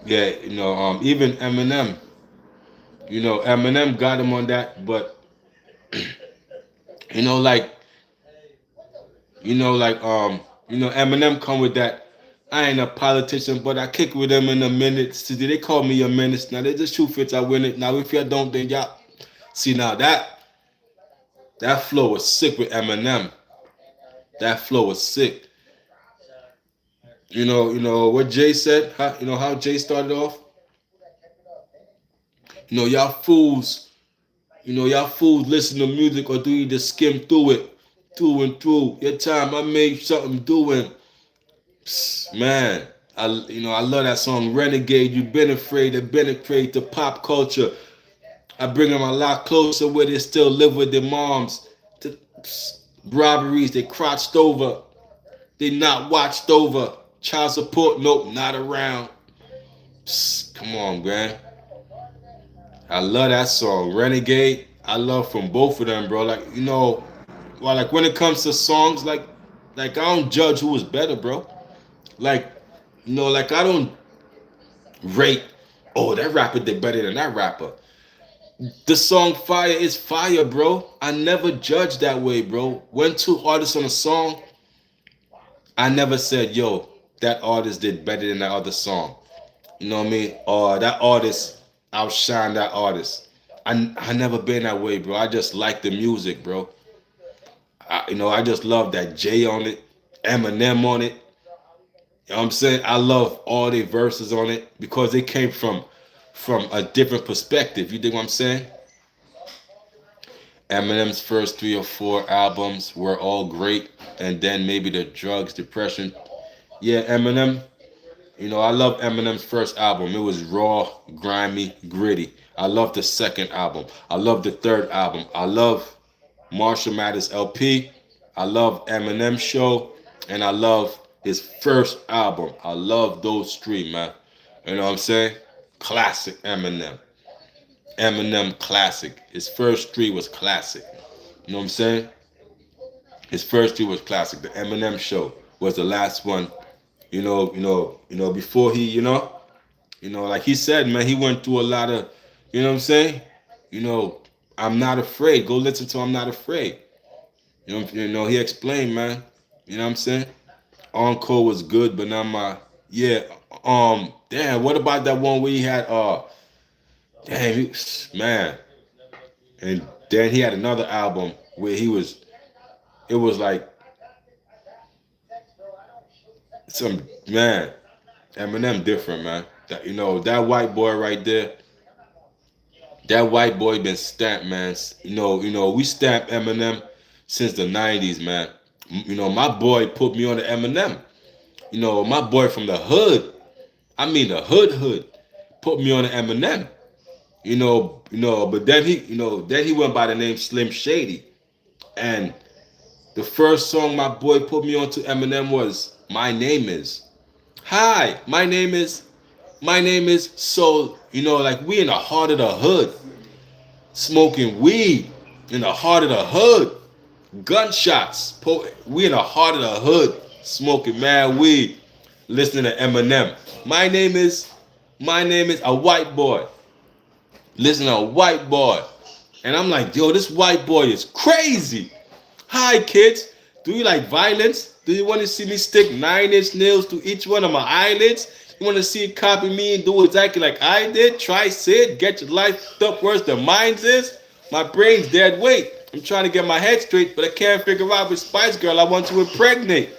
Yeah, even Eminem. Eminem got him on that, but Eminem come with that I ain't a politician, but I kick with them in a minute. See, they call me a menace. Now they just shoot fits, I win it. Now if you don't, then y'all see now that flow was sick with Eminem. That flow was sick. You know what Jay said. You know how Jay started off. You know y'all fools. You know y'all fools listen to music or do you just skim through it, through and through. Your time I made something doing. Man, I love that song Renegade. You've been afraid to penetrate the pop culture. I bring them a lot closer where they still live with their moms. The robberies they crotched over. They not watched over. Child support, nope, not around. Come on, man. I love that song. Renegade. I love from both of them, bro. Like, well, like when it comes to songs, like I don't judge who is better, bro. Like, like I don't rate, oh, that rapper did better than that rapper. The song fire is fire, bro. I never judge that way, bro. When two artists on a song, I never said, yo, that artist did better than that other song. You know what I mean? Or that artist outshine that artist. I never been that way, bro. I just like the music, bro. I just love that Jay on it, Eminem on it. You know what I'm saying? I love all the verses on it because they came from a different perspective. You dig what I'm saying? Eminem's first 3 or 4 albums were all great, and then maybe the drugs, depression. Yeah, Eminem. I love Eminem's first album. It was raw, grimy, gritty. I love the second album. I love the third album. I love Marshall Mathers LP. I love Eminem Show, and I love his first album. I love those three, man. You know what I'm saying? Classic Eminem. Eminem classic. His first three was classic. You know what I'm saying? His first three was classic. The Eminem Show was the last one. Before he, like he said, man, he went through a lot of, you know what I'm saying? You know, I'm not afraid. Go listen to I'm Not Afraid. He explained, man. You know what I'm saying? Encore was good, but not my yeah. Damn, what about that one where he had damn man. And then he had another album where it was like some man, Eminem different, man. That white boy right there, that white boy been stamped, man. We stamped Eminem since the 90s, man. My boy put me on the Eminem. My boy from the hood, I mean the hood, put me on the Eminem. But then he went by the name Slim Shady. And the first song my boy put me on to Eminem was My Name Is. Hi, my name is so, like we in the heart of the hood, smoking weed in the heart of the hood, gunshots, we in the heart of the hood, smoking mad weed, listening to Eminem. My name is a white boy, listening to a white boy. And I'm like, yo, this white boy is crazy. Hi, kids. Do you like violence? Do you want to see me stick 9-inch nails to each one of my eyelids? You want to see it copy me and do exactly like I did? Try sit, get your life up worse than mine's is. My brain's dead weight. I'm trying to get my head straight, but I can't figure out which Spice Girl I want to impregnate.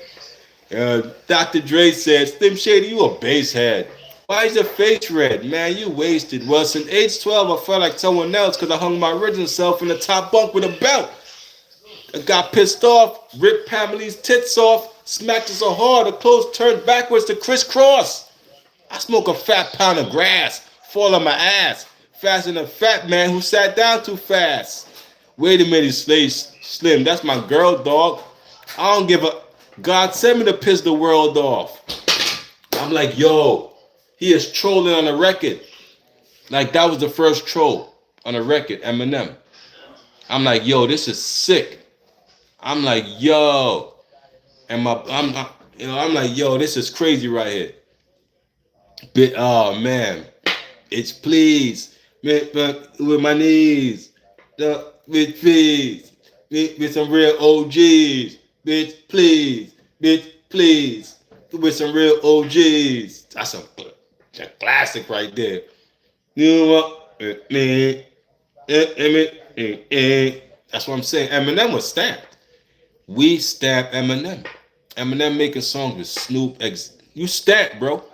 Dr. Dre said, Slim Shady, you a basehead. Why is your face red? Man, you wasted. Well, since age 12, I felt like someone else because I hung my original self in the top bunk with a belt. I got pissed off, ripped Pamela's tits off, smacked her so hard her clothes turned backwards to crisscross. I smoke a fat pound of grass, fall on my ass, faster than a fat man who sat down too fast. Wait a minute, Slim, that's my girl, dog. I don't give a... God sent me to piss the world off. I'm like, yo, he is trolling on the record. Like, that was the first troll on the record, Eminem. I'm like, yo, this is sick. I'm like, yo, and I'm like, yo, this is crazy right here. But oh man, it's please, with my knees, with please, with some real OGs, bitch, please, with some real OGs. That's a classic right there. You know what? That's what I'm saying. Eminem was stamped. We stamped Eminem. Eminem making songs with Snoop. You stamped, bro.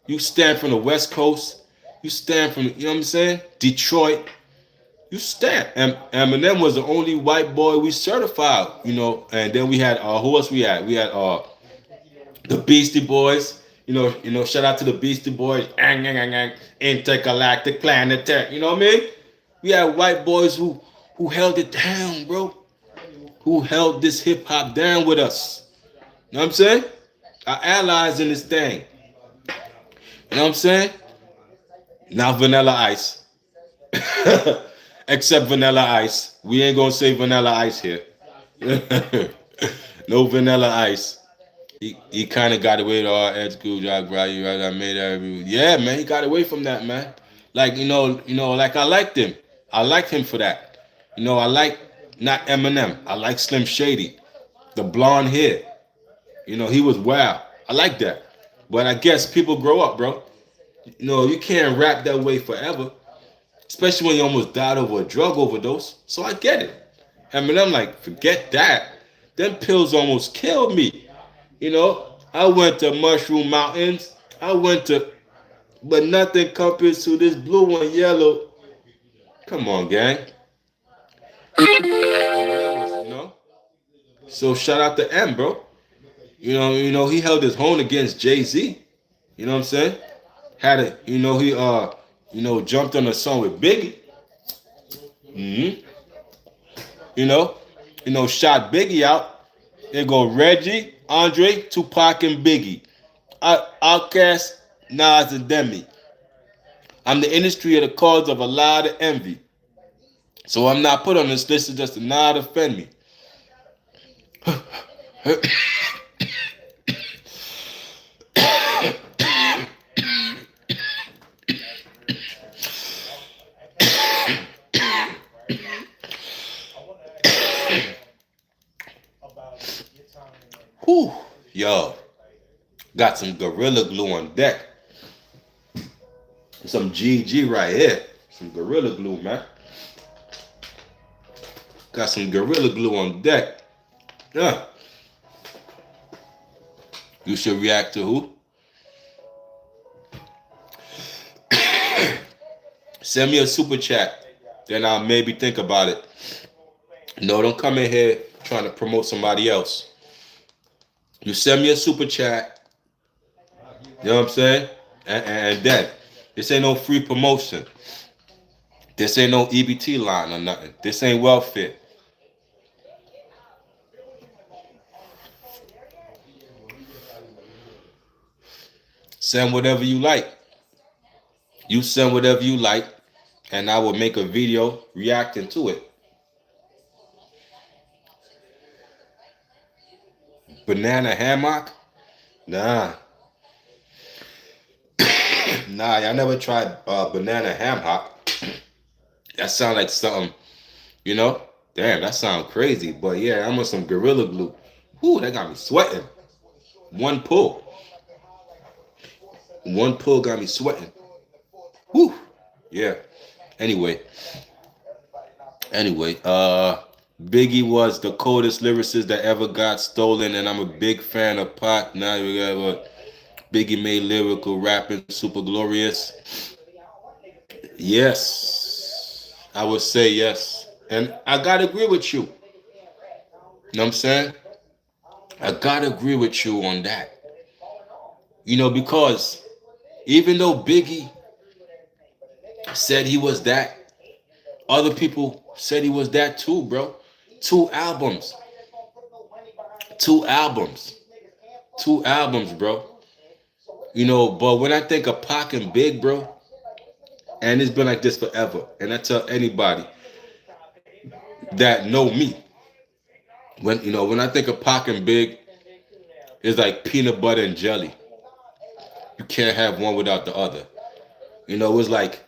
You stamped from the West Coast. You stamped from, you know what I'm saying? Detroit. You stamped. Eminem was the only white boy we certified, you know. And then we had, who else we had? We had the Beastie Boys. Shout out to the Beastie Boys. Intergalactic Planetary. You know what I mean? We had white boys who held it down, bro. Who held this hip hop down with us. You know what I'm saying? Our allies in this thing. You know what I'm saying? Now Vanilla Ice. Except Vanilla Ice. We ain't gonna say Vanilla Ice here. No Vanilla Ice. He kind of got away with all Ed School Job, right? I made every. Yeah, man, he got away from that, man. Like like I liked him. I liked him for that. I like not Eminem. I like Slim Shady, the blonde hair. He was wild. I like that. But I guess people grow up, bro. You can't rap that way forever, especially when you almost died over a drug overdose. So I get it. Eminem, like, forget that. Them pills almost killed me. I went to Mushroom Mountains. But nothing compares to this blue and yellow. Come on, gang. So shout out to M, bro. He held his own against Jay-Z. You know what I'm saying? Had it, he jumped on a song with Biggie. Mm-hmm. Shot Biggie out. They go Reggie, Andre, Tupac, and Biggie. Outkast, Nas, and Demi. I'm the industry of the cause of a lot of envy. So I'm not put on this list just to not offend me. Whew, yo, got some Gorilla Glue on deck. Some GG right here. Some Gorilla Glue, man. Got some Gorilla Glue on deck. Yeah. You should react to who? Send me a super chat. Then I'll maybe think about it. No, don't come in here trying to promote somebody else. You send me a super chat. You know what I'm saying? And then, this ain't no free promotion. This ain't no EBT line or nothing. This ain't welfare. Send whatever you like. You send whatever you like, and I will make a video reacting to it. Banana hammock? Nah. Nah, y'all never tried banana ham hock. That sound like something, Damn, that sound crazy. But yeah, I'm on some Gorilla Glue. Whew, that got me sweating. One pull got me sweating. Whew. Yeah. Anyway, Biggie was the coldest lyricist that ever got stolen, and I'm a big fan of Pac. Now we got what Biggie made lyrical rapping super glorious. Yes, I would say yes, and I gotta agree with you. You know what I'm saying? I gotta agree with you on that. Because even though Biggie said he was that, other people said he was that too, bro. Two albums, bro. But when I think of Pac and Big, bro, and it's been like this forever, and I tell anybody that know me, when I think of Pac and Big, it's like peanut butter and jelly. You can't have one without the other. It's like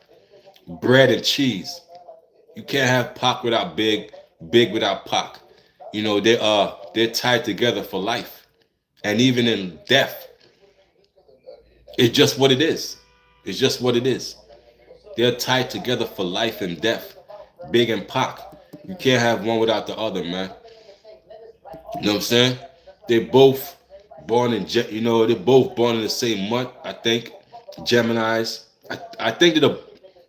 bread and cheese. You can't have Pac without Big, Big without Pac. They're tied together for life, and even in death, It's just what it is. It's just what it is. They're tied together for life and death. Big and Pac. You can't have one without the other, man. You know what I'm saying? They both born in, they're both born in the same month. I think Gemini's. I think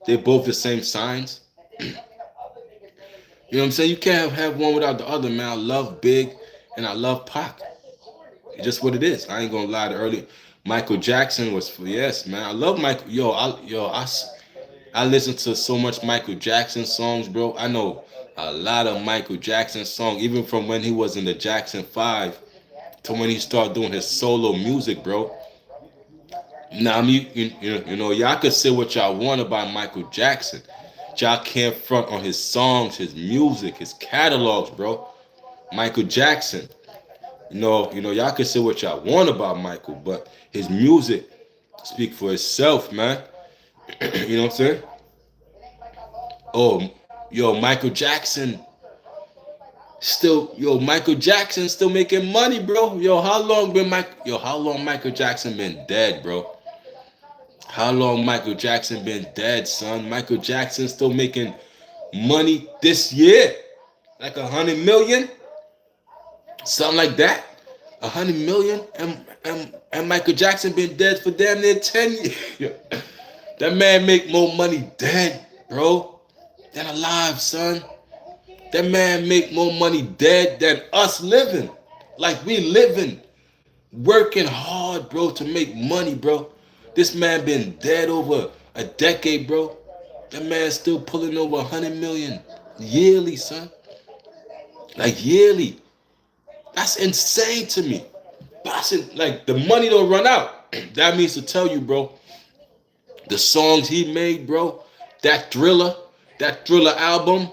they're both the same signs. You know what I'm saying? You can't have one without the other, man. I love Big and I love Pac. It's just what it is. I ain't gonna lie to earlier. Michael Jackson was yes, man. I love Michael. I listen to so much Michael Jackson songs, bro. I know a lot of Michael Jackson songs, even from when he was in the Jackson 5 to when he started doing his solo music, bro. Now, I mean, y'all could say what y'all want about Michael Jackson. Y'all can't front on his songs, his music, his catalogs, bro. Michael Jackson. Y'all can say what y'all want about Michael, but his music speak for itself, man. You know what I'm saying? Oh, Michael Jackson Michael Jackson still making money, bro. How long Michael Jackson been dead, bro? How long Michael Jackson been dead, son? Michael Jackson still making money this year, like 100 million, something like that. 100 million, and Michael Jackson been dead for damn near 10 years. That man make more money dead, bro, than alive, son. That man make more money dead than us living. Like we living, working hard, bro, to make money, bro. This man been dead over a decade, bro. That man still pulling over 100 million yearly, son. Like yearly. That's insane to me. But like the money don't run out. That means to tell you, bro, the songs he made, bro, that Thriller album,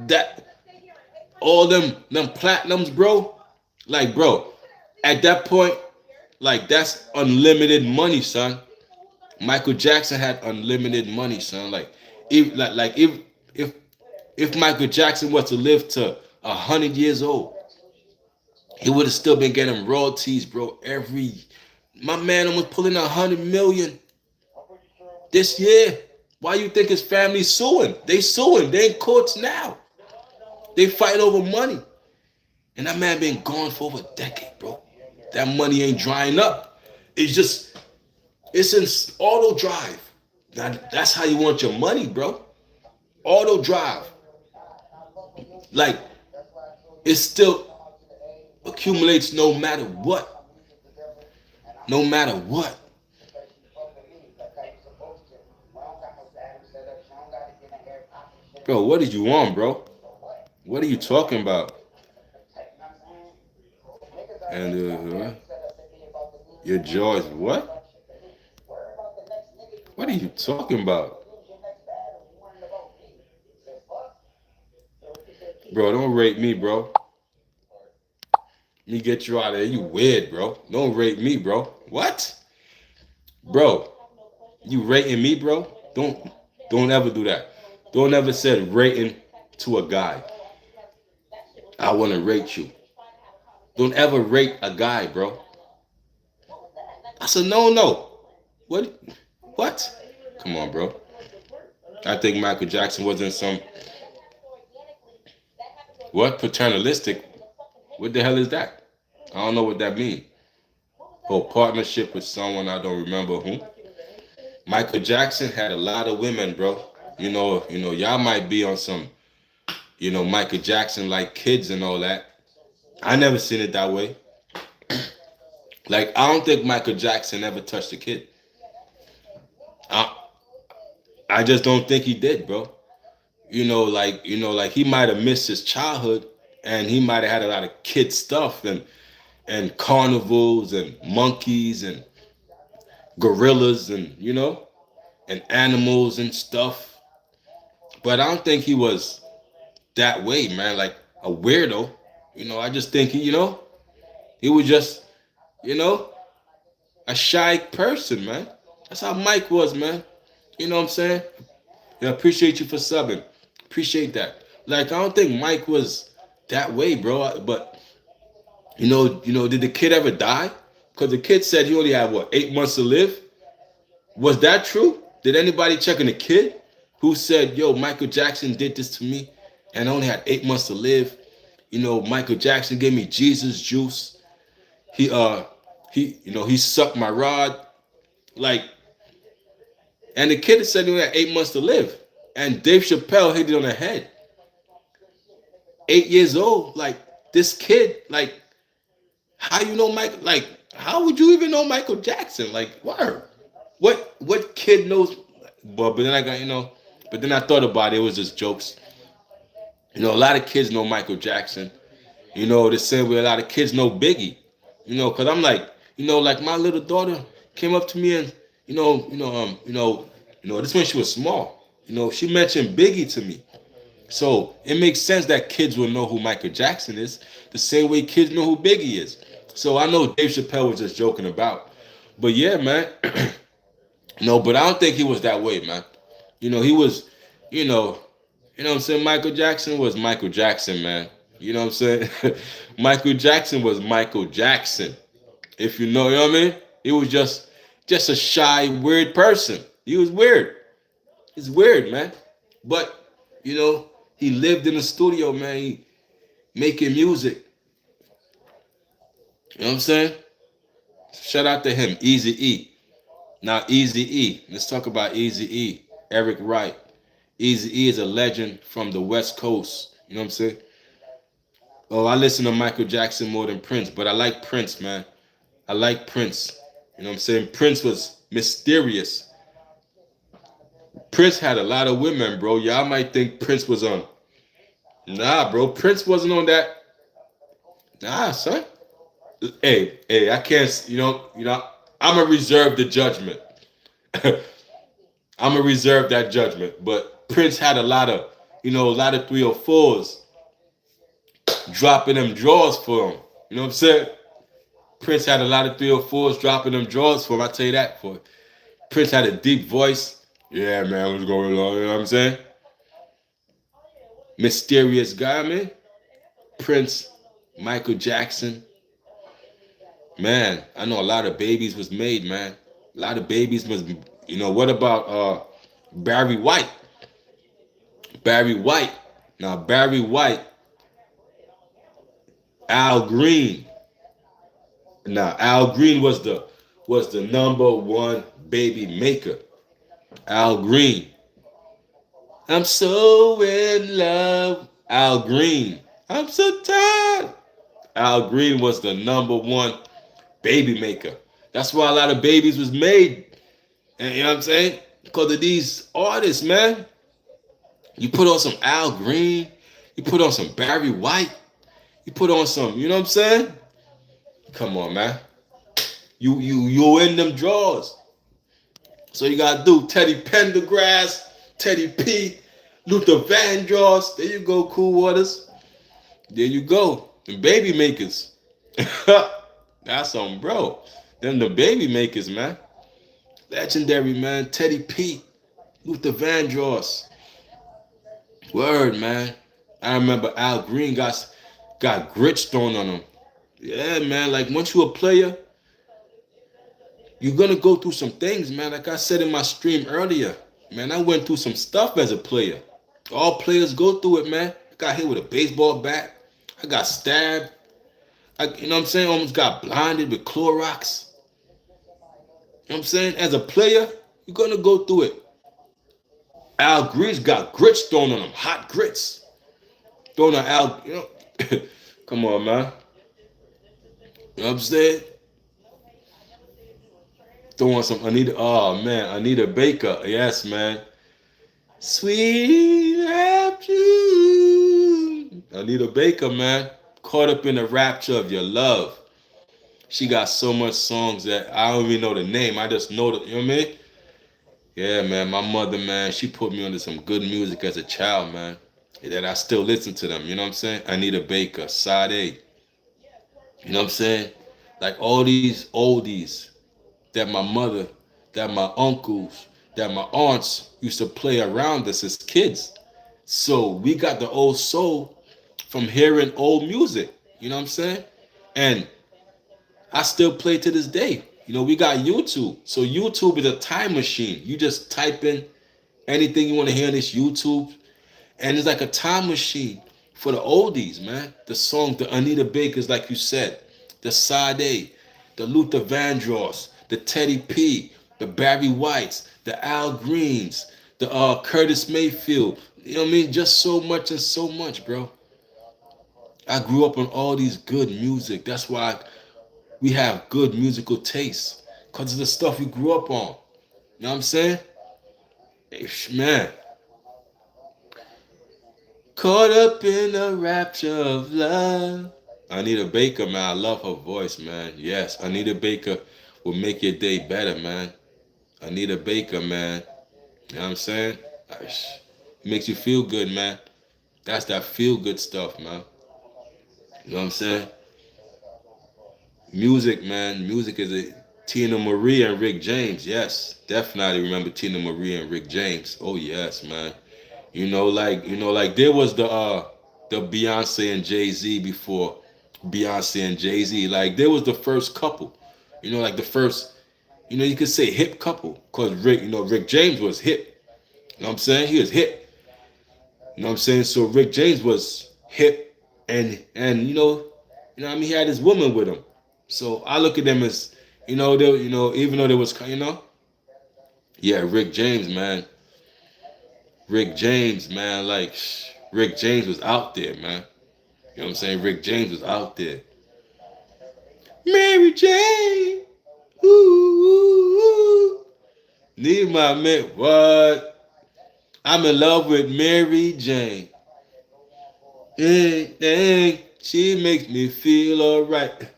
that all them platinums, bro. Like, bro, at that point, like that's unlimited money, son. Michael Jackson had unlimited money, son. Like, if Michael Jackson was to live to 100 years old, he would have still been getting royalties, bro. My man was pulling 100 million this year. Why you think his family's suing? They suing. They in courts now. They fight over money. And that man been gone for over a decade, bro. That money ain't drying up. It's in auto drive. That's how you want your money, bro. Auto drive. Like, it still accumulates no matter what. No matter what. Bro, what did you want, bro? What are you talking about? And your jaws, what? What are you talking about? Bro, don't rape me, bro. Me get you out of there. You weird, bro. Don't rape me, bro. What? Bro, you rating me, bro? Don't ever do that. Don't ever say rating to a guy. I want to rate you. Don't ever rate a guy, bro. I said no. What? Come on, bro. I think Michael Jackson was in some paternalistic. What the hell is that? I don't know what that means. Oh, partnership with someone I don't remember who. Michael Jackson had a lot of women, bro. Y'all might be on some, Michael Jackson like kids and all that. I never seen it that way. Like, I don't think Michael Jackson ever touched a kid. I just don't think he did, bro. Like he might have missed his childhood and he might have had a lot of kid stuff and carnivals and monkeys and gorillas and and animals and stuff. But I don't think he was that way, man, like a weirdo. I just think he was just, a shy person, man. That's how Mike was, man. You know what I'm saying? Yeah, appreciate you for subbing. Appreciate that. Like, I don't think Mike was that way, bro. But, did the kid ever die? Because the kid said he only had what, 8 months to live. Was that true? Did anybody check on the kid who said, "Yo, Michael Jackson did this to me, and I only had 8 months to live"? Michael Jackson gave me Jesus juice. He he sucked my rod. Like, and the kid said he only had 8 months to live. And Dave Chappelle hit it on the head. 8 years old. Like, this kid, like, how you know Michael? Like, how would you even know Michael Jackson? Like, word. What kid knows? But then I got, but then I thought about it. It was just jokes. A lot of kids know Michael Jackson. The same way a lot of kids know Biggie. Because I'm like, like my little daughter came up to me and, this when she was small. She mentioned Biggie to me. So it makes sense that kids will know who Michael Jackson is, the same way kids know who Biggie is. So I know Dave Chappelle was just joking about. But yeah, man. No, but I don't think he was that way, man. He was, what I'm saying? Michael Jackson was Michael Jackson, man. You know what I'm saying? Michael Jackson was Michael Jackson. If you know what I mean? He was just a shy, weird person. He was weird. He's weird, man. But, he lived in the studio, man. He making music. You know what I'm saying? Shout out to him, Easy E. Now, Easy E. Let's talk about Easy E. Eric Wright. Easy E is a legend from the West Coast. You know what I'm saying? Oh, I listen to Michael Jackson more than Prince, but I like Prince, man. I like Prince. You know what I'm saying? Prince was mysterious. Prince had a lot of women, bro. Y'all might think Prince was on. Nah, bro. Prince wasn't on that. Nah, son. Hey, I can't, I'm going to reserve the judgment. I'm going to reserve that judgment. But Prince had a lot of 304s dropping them drawers for him. You know what I'm saying? Prince had a lot of 304s dropping them drawers for him. I tell you that for Prince had a deep voice. Yeah, man, what's going on? You know what I'm saying? Mysterious guy, man. Prince, Michael Jackson. Man, I know a lot of babies was made, man. A lot of babies was, what about Barry White? Barry White. Now, Barry White, Al Green. Now, Al Green was the number one baby maker. Al Green. I'm so in love. Al Green. I'm so tired. Al Green was the number one baby maker. That's why a lot of babies was made. And you know what I'm saying? Because of these artists, man. You put on some Al Green. You put on some Barry White. You put on some, you know what I'm saying? Come on, man. You in them drawers. So you gotta do Teddy Pendergrass, Teddy P, Luther Vandross. There you go, Cool Waters. There you go. The baby makers. That's on, bro. Them the baby makers, man. Legendary, man. Teddy P, Luther Vandross. Word, man. I remember Al Green got grits thrown on him. Yeah, man. Like, once you a player, you're gonna go through some things, man. Like I said in my stream earlier, man, I went through some stuff as a player. All players go through it, man. I got hit with a baseball bat. I got stabbed. You know what I'm saying? Almost got blinded with Clorox. You know what I'm saying? As a player, you're gonna go through it. Al Green's got grits thrown on him, hot grits. Thrown on Al, Come on, man. You know what I'm saying? Throwing some Anita. Oh man, Anita Baker. Yes, man. Sweet rapture. Anita Baker, man. Caught up in the rapture of your love. She got so much songs that I don't even know the name. I just know you know what I mean? Yeah, man. My mother, man, she put me onto some good music as a child, man. That I still listen to them. You know what I'm saying? Anita Baker, Sade. You know what I'm saying? Like all these oldies that my mother, that my uncles, that my aunts used to play around us as kids. So we got the old soul from hearing old music. You know what I'm saying? And I still play to this day. You know, we got YouTube. So YouTube is a time machine. You just type in anything you want to hear on this YouTube, and it's like a time machine for the oldies, man. The song, the Anita Bakers, like you said, the Sade, the Luther Vandross, the Teddy P, the Barry Whites, the Al Greens, the Curtis Mayfield. You know what I mean? Just so much and so much, bro. I grew up on all these good music. That's why we have good musical taste. Because of the stuff we grew up on. You know what I'm saying? Man. Caught up in the rapture of love. Anita Baker, man. I love her voice, man. Yes, Anita Baker will make your day better, man. Anita Baker, man. You know what I'm saying? Makes you feel good, man. That's that feel good stuff, man. You know what I'm saying? Music, man. Music is a Tina Marie and Rick James. Yes, definitely remember Tina Marie and Rick James. Oh yes, man. Like there was the Beyonce and Jay-Z before Beyonce and Jay-Z. Like there was the first couple. Like the first, you could say hip couple. Cause Rick James was hip. You know what I'm saying? He was hip. You know what I'm saying? So Rick James was hip and what I mean, he had his woman with him. So I look at them as, even though there was, yeah, Rick James, man. Rick James, man, like Rick James was out there, man. You know what I'm saying? Rick James was out there. Mary Jane, ooh, ooh, ooh. Need my man, what? I'm in love with Mary Jane. Dang, dang, she makes me feel alright.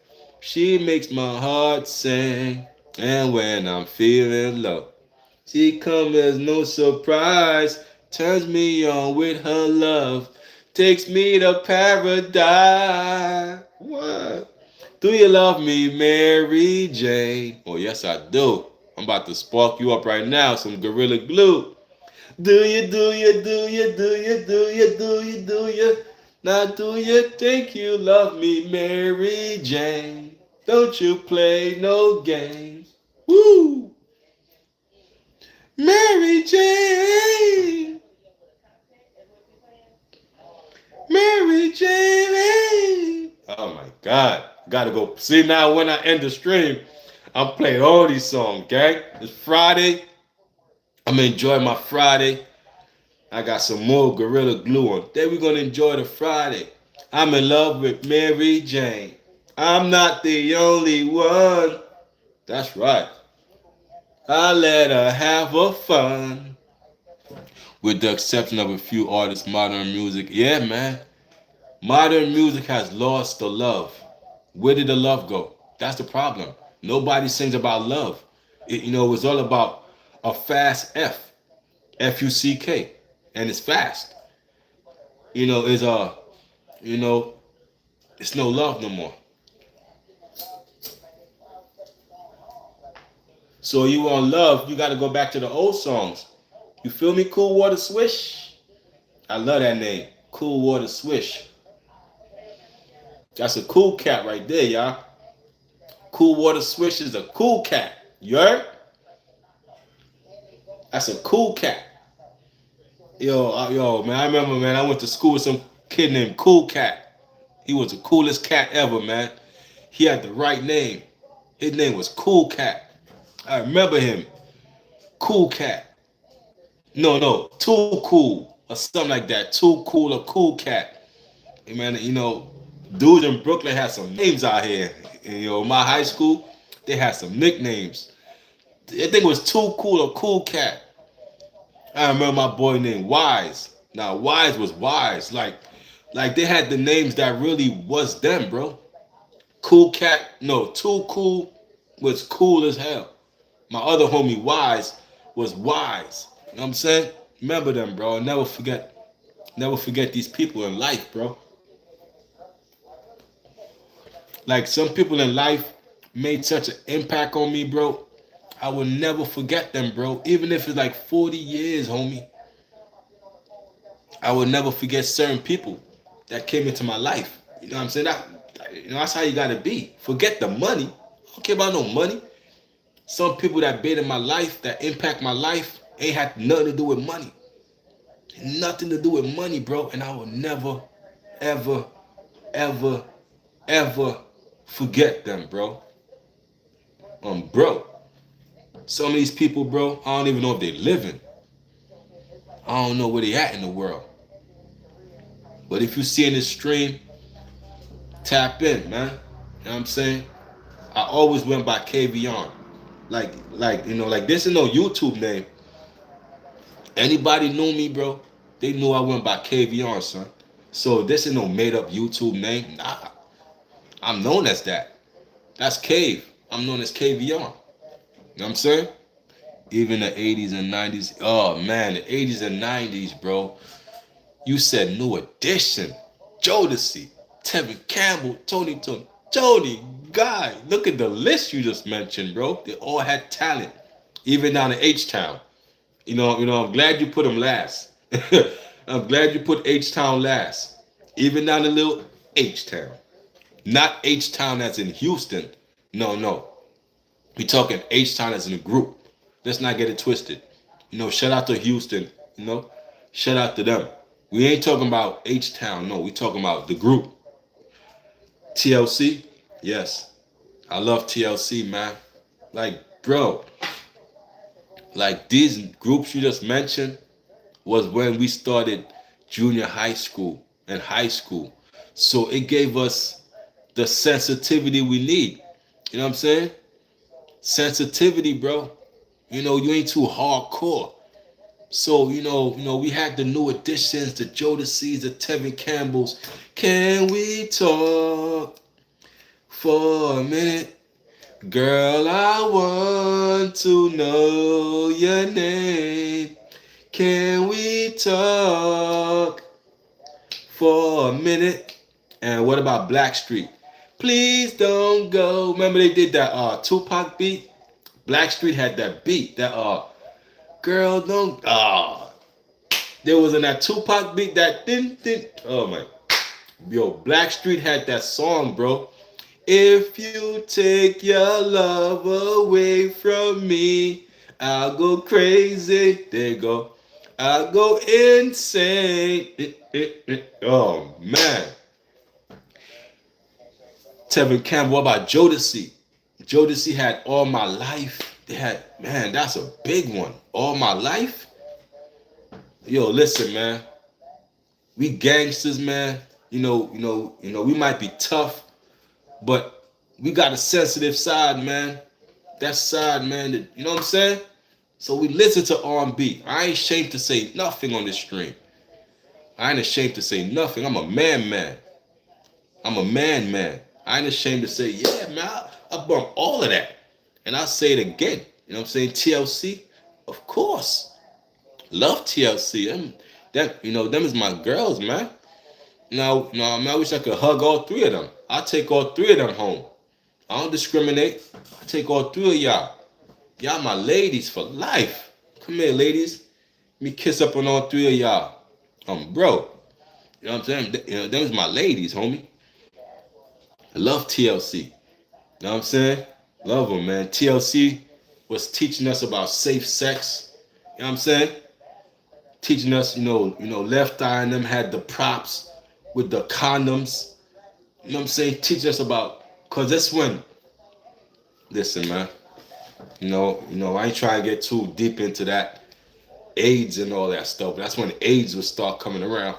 She makes my heart sing. And when I'm feeling low, she comes as no surprise. Turns me on with her love. Takes me to paradise. What? Do you love me, Mary Jane? Oh, yes, I do. I'm about to spark you up right now. Some Gorilla Glue. Do you, do you, do you, do you, do you, do you, do you? Now do you think you love me, Mary Jane? Don't you play no games. Woo! Mary Jane! Mary Jane! Oh my God. Gotta go. See, now when I end the stream, I'm playing all these songs, okay? It's Friday. I'm enjoying my Friday. I got some more Gorilla Glue on. Then we're gonna enjoy the Friday. I'm in love with Mary Jane. I'm not the only one. That's right. I let her have her fun. With the exception of a few artists, modern music. Yeah, man. Modern music has lost the love. Where did the love go? That's the problem. Nobody sings about love. It's all about a fast F. F-U-C-K. And it's fast. It's it's no love no more. So you want love, you gotta go back to the old songs. You feel me? Cool Water Swish. I love that name. Cool Water Swish. That's a cool cat right there, y'all. Cool Water Swish is a cool cat. You heard? That's a cool cat. Yo, man, I remember, man, I went to school with some kid named Cool Cat. He was the coolest cat ever, man. He had the right name. His name was Cool Cat. I remember him. Cool Cat. No, Too Cool or something like that. Too Cool or Cool Cat. Hey, man, dudes in Brooklyn had some names out here. And, my high school, they had some nicknames. I think it was Too Cool or Cool Cat. I remember my boy named Wise. Now Wise was Wise. Like they had the names that really was them, bro. Cool Cat, no, Too Cool was cool as hell. My other homie Wise was Wise. You know what I'm saying? Remember them, bro. Never forget these people in life, bro. Like some people in life made such an impact on me, bro. I will never forget them, bro. Even if it's like 40 years, homie. I will never forget certain people that came into my life. You know what I'm saying? That's how you gotta be. Forget the money. don't care about no money. Some people that been in my life, that impact my life, ain't had nothing to do with money. Nothing to do with money, bro. And I will never, ever, ever, ever forget them, bro. Bro. Some of these people, bro, I don't even know if they living. I don't know where they at in the world. But if you see in this stream, tap in, man. You know what I'm saying? I always went by KVon. Like this is no YouTube name. Anybody knew me, bro? They knew I went by KVon, son. So this is no made up YouTube name. Nah. I'm known as that. That's Cave. I'm known as KVon. You know what I'm saying? Even the 80s and 90s. Oh man, the 80s and 90s, bro. You said New Edition, Jodeci, Tevin Campbell, Tony, Guy. Look at the list you just mentioned, bro. They all had talent. Even down to H-Town. I'm glad you put them last. I'm glad you put H-Town last. Even down to little H-Town. Not H-Town as in Houston. No. We talking H-Town as in a group. Let's not get it twisted. Shout out to Houston. Shout out to them. We ain't talking about H-Town. No, we talking about the group. TLC. Yes. I love TLC, man. Like, bro. Like, these groups you just mentioned was when we started junior high school and high school. So it gave us the sensitivity we need. You know what I'm saying? Sensitivity, bro. You ain't too hardcore. So, we had the New Editions, the Jodeci's, the Tevin Campbell's. Can we talk for a minute? Girl, I want to know your name. Can we talk for a minute? And what about Blackstreet? Please don't go. Remember they did that Tupac beat? Blackstreet had that beat. That girl don't. There was in that Tupac beat that din. Oh my. Yo, Blackstreet had that song, bro. If you take your love away from me, I'll go crazy. There you go. I'll go insane. Oh man. Tevin Campbell, what about Jodeci? Jodeci had All My Life. They had, man, that's a big one. All My Life? Yo, listen, man. We gangsters, man. We might be tough, but we got a sensitive side, man. That side, man, you know what I'm saying? So we listen to R&B. I ain't ashamed to say nothing on this stream. I ain't ashamed to say nothing. I'm a man. I'm a man. I ain't ashamed to say, yeah, man, I bump all of that. And I'll say it again. You know what I'm saying? TLC, of course. Love TLC. Them is my girls, man. Now, I wish I could hug all three of them. I'll take all three of them home. I don't discriminate. I take all three of y'all. Y'all my ladies for life. Come here, ladies. Let me kiss up on all three of y'all. Bro. You know what I'm saying? Them is my ladies, homie. I love TLC. You know what I'm saying? Love them, man. TLC was teaching us about safe sex. You know what I'm saying? Teaching us, Left Eye and them had the props with the condoms. You know what I'm saying? Teaching us about, because that's when, listen, man. I ain't trying to get too deep into that AIDS and all that stuff. But that's when AIDS would start coming around.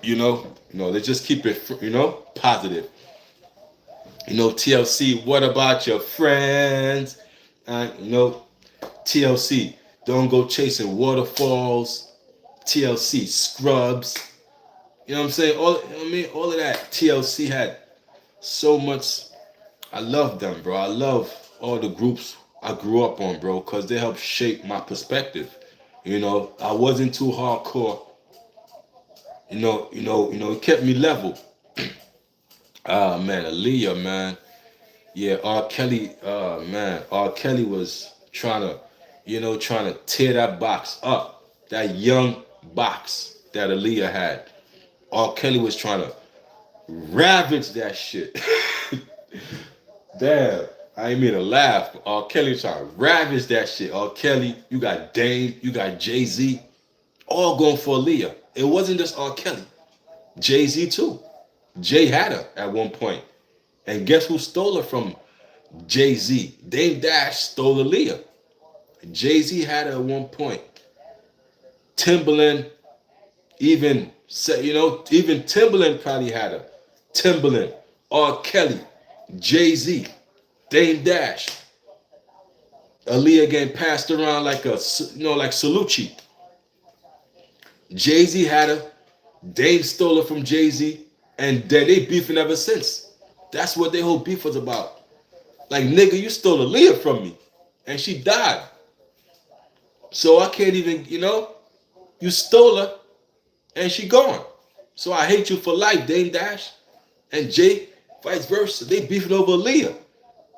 They just keep it, positive. TLC, what about your friends? TLC, don't go chasing waterfalls. TLC, Scrubs. You know what I'm saying? All of that. TLC had so much. I love them, bro. I love all the groups I grew up on, bro, because they helped shape my perspective. I wasn't too hardcore. It kept me level. Ah, man, Aaliyah, man. Yeah, R. Kelly, man. R. Kelly was trying to tear that box up. That young box that Aaliyah had. R. Kelly was trying to ravage that shit. Damn. I ain't mean to laugh, but R. Kelly trying to ravage that shit. R. Kelly, you got Dame, you got Jay-Z, all going for Aaliyah. It wasn't just R. Kelly. Jay-Z too. Jay had her at one point. And guess who stole her from Jay-Z? Dame Dash stole Aaliyah. Jay-Z had her at one point. Timberland even said, even Timberland probably had her. Timberland, R. Kelly, Jay-Z, Dame Dash. Aaliyah getting passed around like like Salucci. Jay-Z had her. Dame stole her from Jay-Z. And they beefing ever since. That's what their whole beef was about. Like, nigga, you stole Aaliyah from me. And she died. So I can't even, you stole her and she gone. So I hate you for life, Dame Dash. And Jay, vice versa. They beefing over Aaliyah.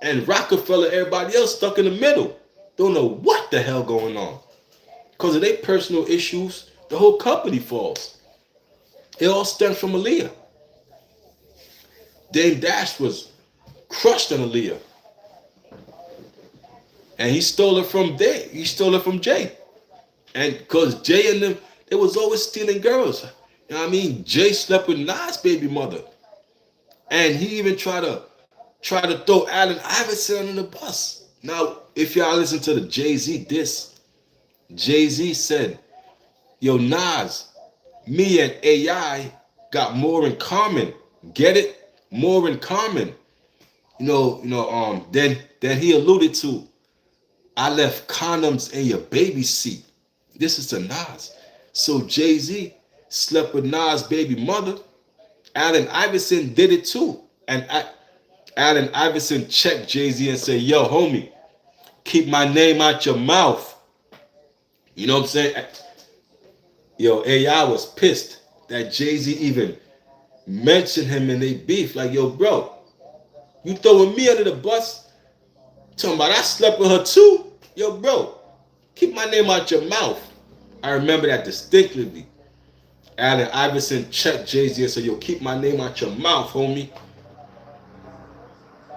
And Rockefeller, everybody else stuck in the middle. Don't know what the hell going on. Because of their personal issues, the whole company falls. It all stems from Aaliyah. Dame Dash was crushed on Aaliyah. And he stole it from Jay. He stole it from Jay. And because Jay and them, they was always stealing girls. You know what I mean? Jay slept with Nas' baby mother. And he even tried to throw Allen Iverson under the bus. Now, if y'all listen to the Jay-Z diss, Jay-Z said, yo, Nas, me and AI got more in common. Get it? More in common. Then he alluded to, I left condoms in your baby seat. This is to Nas. So Jay-Z slept with Nas' baby mother. Allen Iverson did it too. And Allen Iverson checked Jay-Z and said, yo, homie, keep my name out your mouth. You know what I'm saying? Yo, AI was pissed that Jay-Z even mentioned him in their beef. Like, yo, bro, you throwing me under the bus? Talking about I slept with her too? Yo, bro, keep my name out your mouth. I remember that distinctly. Allen Iverson checked Jay-Z and said, yo, keep my name out your mouth, homie.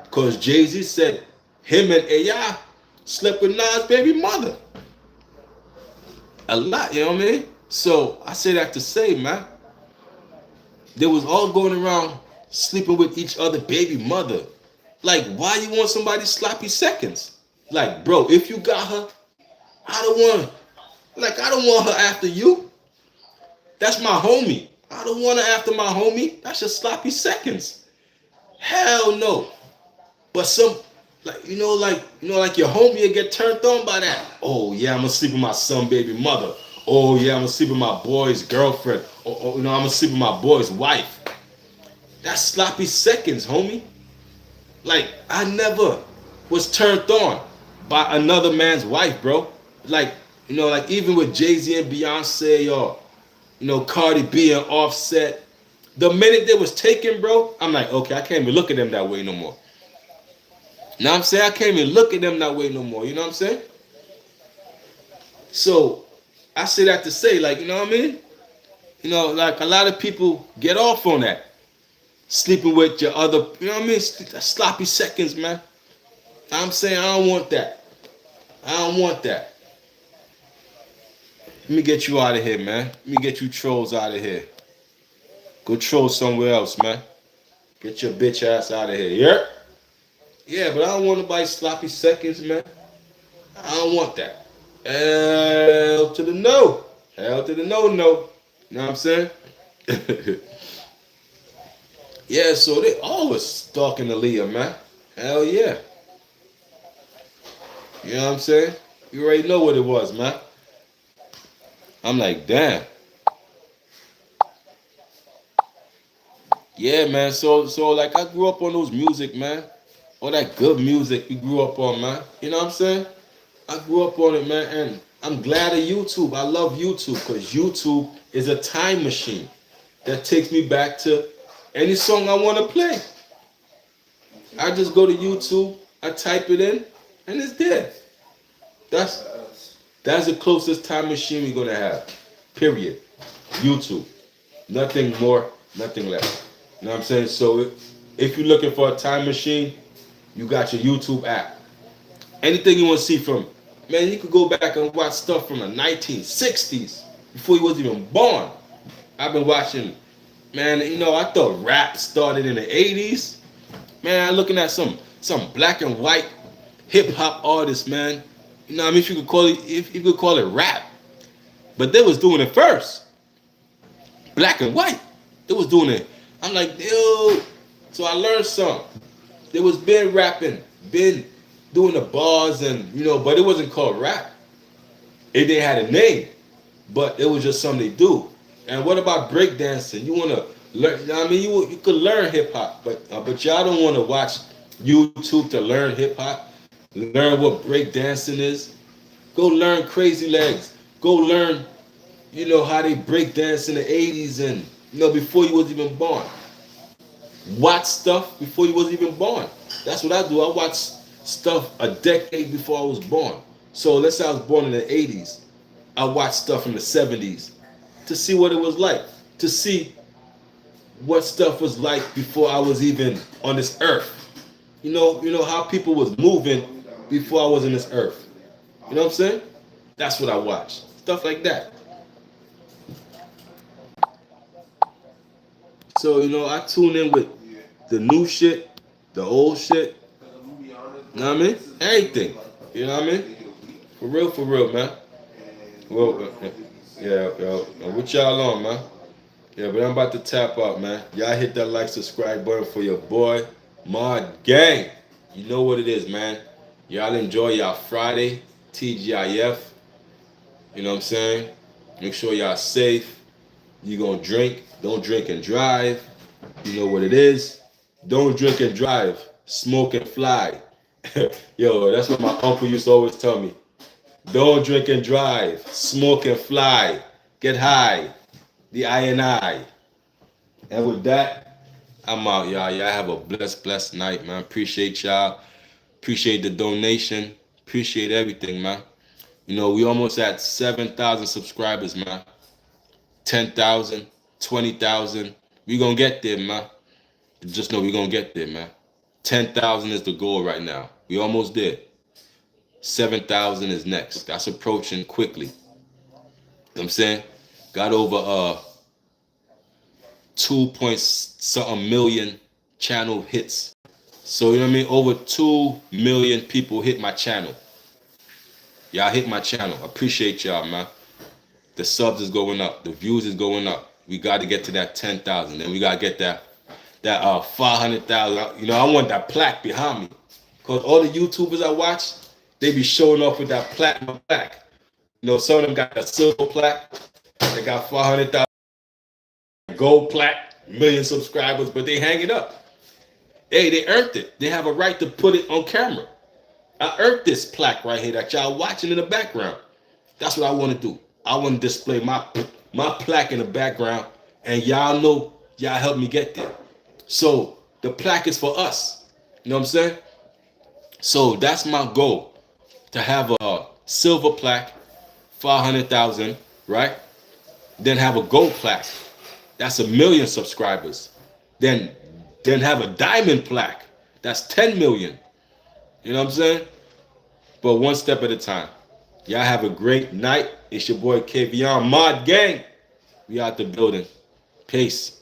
Because Jay-Z said him and AI slept with Nas' baby mother. A lot, you know what I mean? So I say that to say, man, they was all going around sleeping with each other baby mother. Like, why you want somebody's sloppy seconds? Like, bro, if you got her, I don't want her after you. That's my homie. I don't want her after my homie. That's just sloppy seconds. Hell no. But like your homie will get turned on by that. Oh yeah, I'm gonna sleep with my son baby mother. Oh yeah, I'm gonna sleep with my boy's girlfriend. I'm gonna sleep with my boy's wife. That's sloppy seconds, homie. Like, I never was turned on by another man's wife, bro. Like, even with Jay-Z and Beyonce or, Cardi B and Offset, the minute they was taken, bro, I'm like, okay, I can't even look at them that way no more. You know what I'm saying? I can't even look at them that way no more. You know what I'm saying? So, I say that to say, like, you know what I mean? Like, a lot of people get off on that. Sleeping with your other, you know what I mean? Sloppy seconds, man. I'm saying I don't want that. I don't want that. Let me get you out of here, man. Let me get you trolls out of here. Go troll somewhere else, man. Get your bitch ass out of here. Yeah? Yeah, but I don't want nobody sloppy seconds, man. I don't want that. Hell to the no. Hell to the no. You know what I'm saying? Yeah, so they always stalking Aaliyah, man. Hell yeah. You know what I'm saying? You already know what it was, man. I'm like, damn. Yeah, man. So like, I grew up on those music, man. All that good music we grew up on, man. You know what I'm saying? I grew up on it, man. And I'm glad of YouTube. I love YouTube because YouTube is a time machine that takes me back to any song I want to play. I just go to YouTube, I type it in, and it's there. That's the closest time machine we're gonna have. Period. YouTube. Nothing more, nothing less. You know what I'm saying? So if you're looking for a time machine, You got your YouTube app. Anything you want to see from, man, you could go back and watch stuff from the 1960s before you was even born. I've been watching, man, you know, I thought rap started in the 80s. Man, I'm looking at some black and white hip hop artists, man. You know what I mean? If you could call it, if you could call it rap. But they was doing it first. Black and white. They was doing it. I'm like, dude. So I learned something. They was been rapping, been doing the bars and, you know, but it wasn't called rap. They had a name, but it was just something they do. And what about breakdancing? You want to learn, you know what I mean? You could learn hip hop, but y'all don't want to watch YouTube to learn hip hop. Learn what breakdancing is. Go learn Crazy Legs. Go learn, you know, how they break dance in the 80s and, you know, before you was even born. Watch stuff before you was even born. That's what I do. I watch stuff a decade before I was born. So let's say I was born in the 80s. I watched stuff from the 70s to see what it was like, to see what stuff was like before I was even on this earth. You know how people was moving before I was in this earth. You know what I'm saying? That's what I watch. Stuff like that. So, you know, I tune in with the new shit, the old shit. You know what I mean? Everything. You know what I mean? For real, man. Well, yeah, yo. What y'all on, man? Yeah, but I'm about to tap out, man. Y'all hit that like, subscribe button for your boy, Mod Gang. You know what it is, man. Y'all enjoy y'all Friday, TGIF. You know what I'm saying? Make sure y'all safe. You gonna drink. Don't drink and drive. You know what it is. Don't drink and drive. Smoke and fly. Yo, that's what my uncle used to always tell me. Don't drink and drive. Smoke and fly. Get high. The I. And with that, I'm out, y'all. Y'all have a blessed night, man. Appreciate y'all. Appreciate the donation. Appreciate everything, man. You know, we almost at 7,000 subscribers, man. 10,000, 20,000. We gonna get there, man. Just know we gonna get there, man. 10,000 is the goal right now. We almost there. 7,000 is next. That's approaching quickly. You know what I'm saying? Got over 2 point something million channel hits. So you know what I mean? Over 2 million people hit my channel. Y'all hit my channel. Appreciate y'all, man. The subs is going up. The views is going up. We got to get to that 10,000. Then we got to get that 500,000. You know, I want that plaque behind me. Because all the YouTubers I watch, they be showing off with that platinum plaque. You know, some of them got a silver plaque. They got 500,000 gold plaque, million subscribers, but they hang it up. Hey, they earned it. They have a right to put it on camera. I earned this plaque right here that y'all watching in the background. That's what I want to do. I want to display my plaque in the background, and y'all know y'all helped me get there. So the plaque is for us. You know what I'm saying? So that's my goal, to have a silver plaque, 500,000, right? Then have a gold plaque. That's 1 million subscribers. Then have a diamond plaque. That's 10 million. You know what I'm saying? But one step at a time. Y'all have a great night. It's your boy KVR Mod Gang. We out the building. Peace.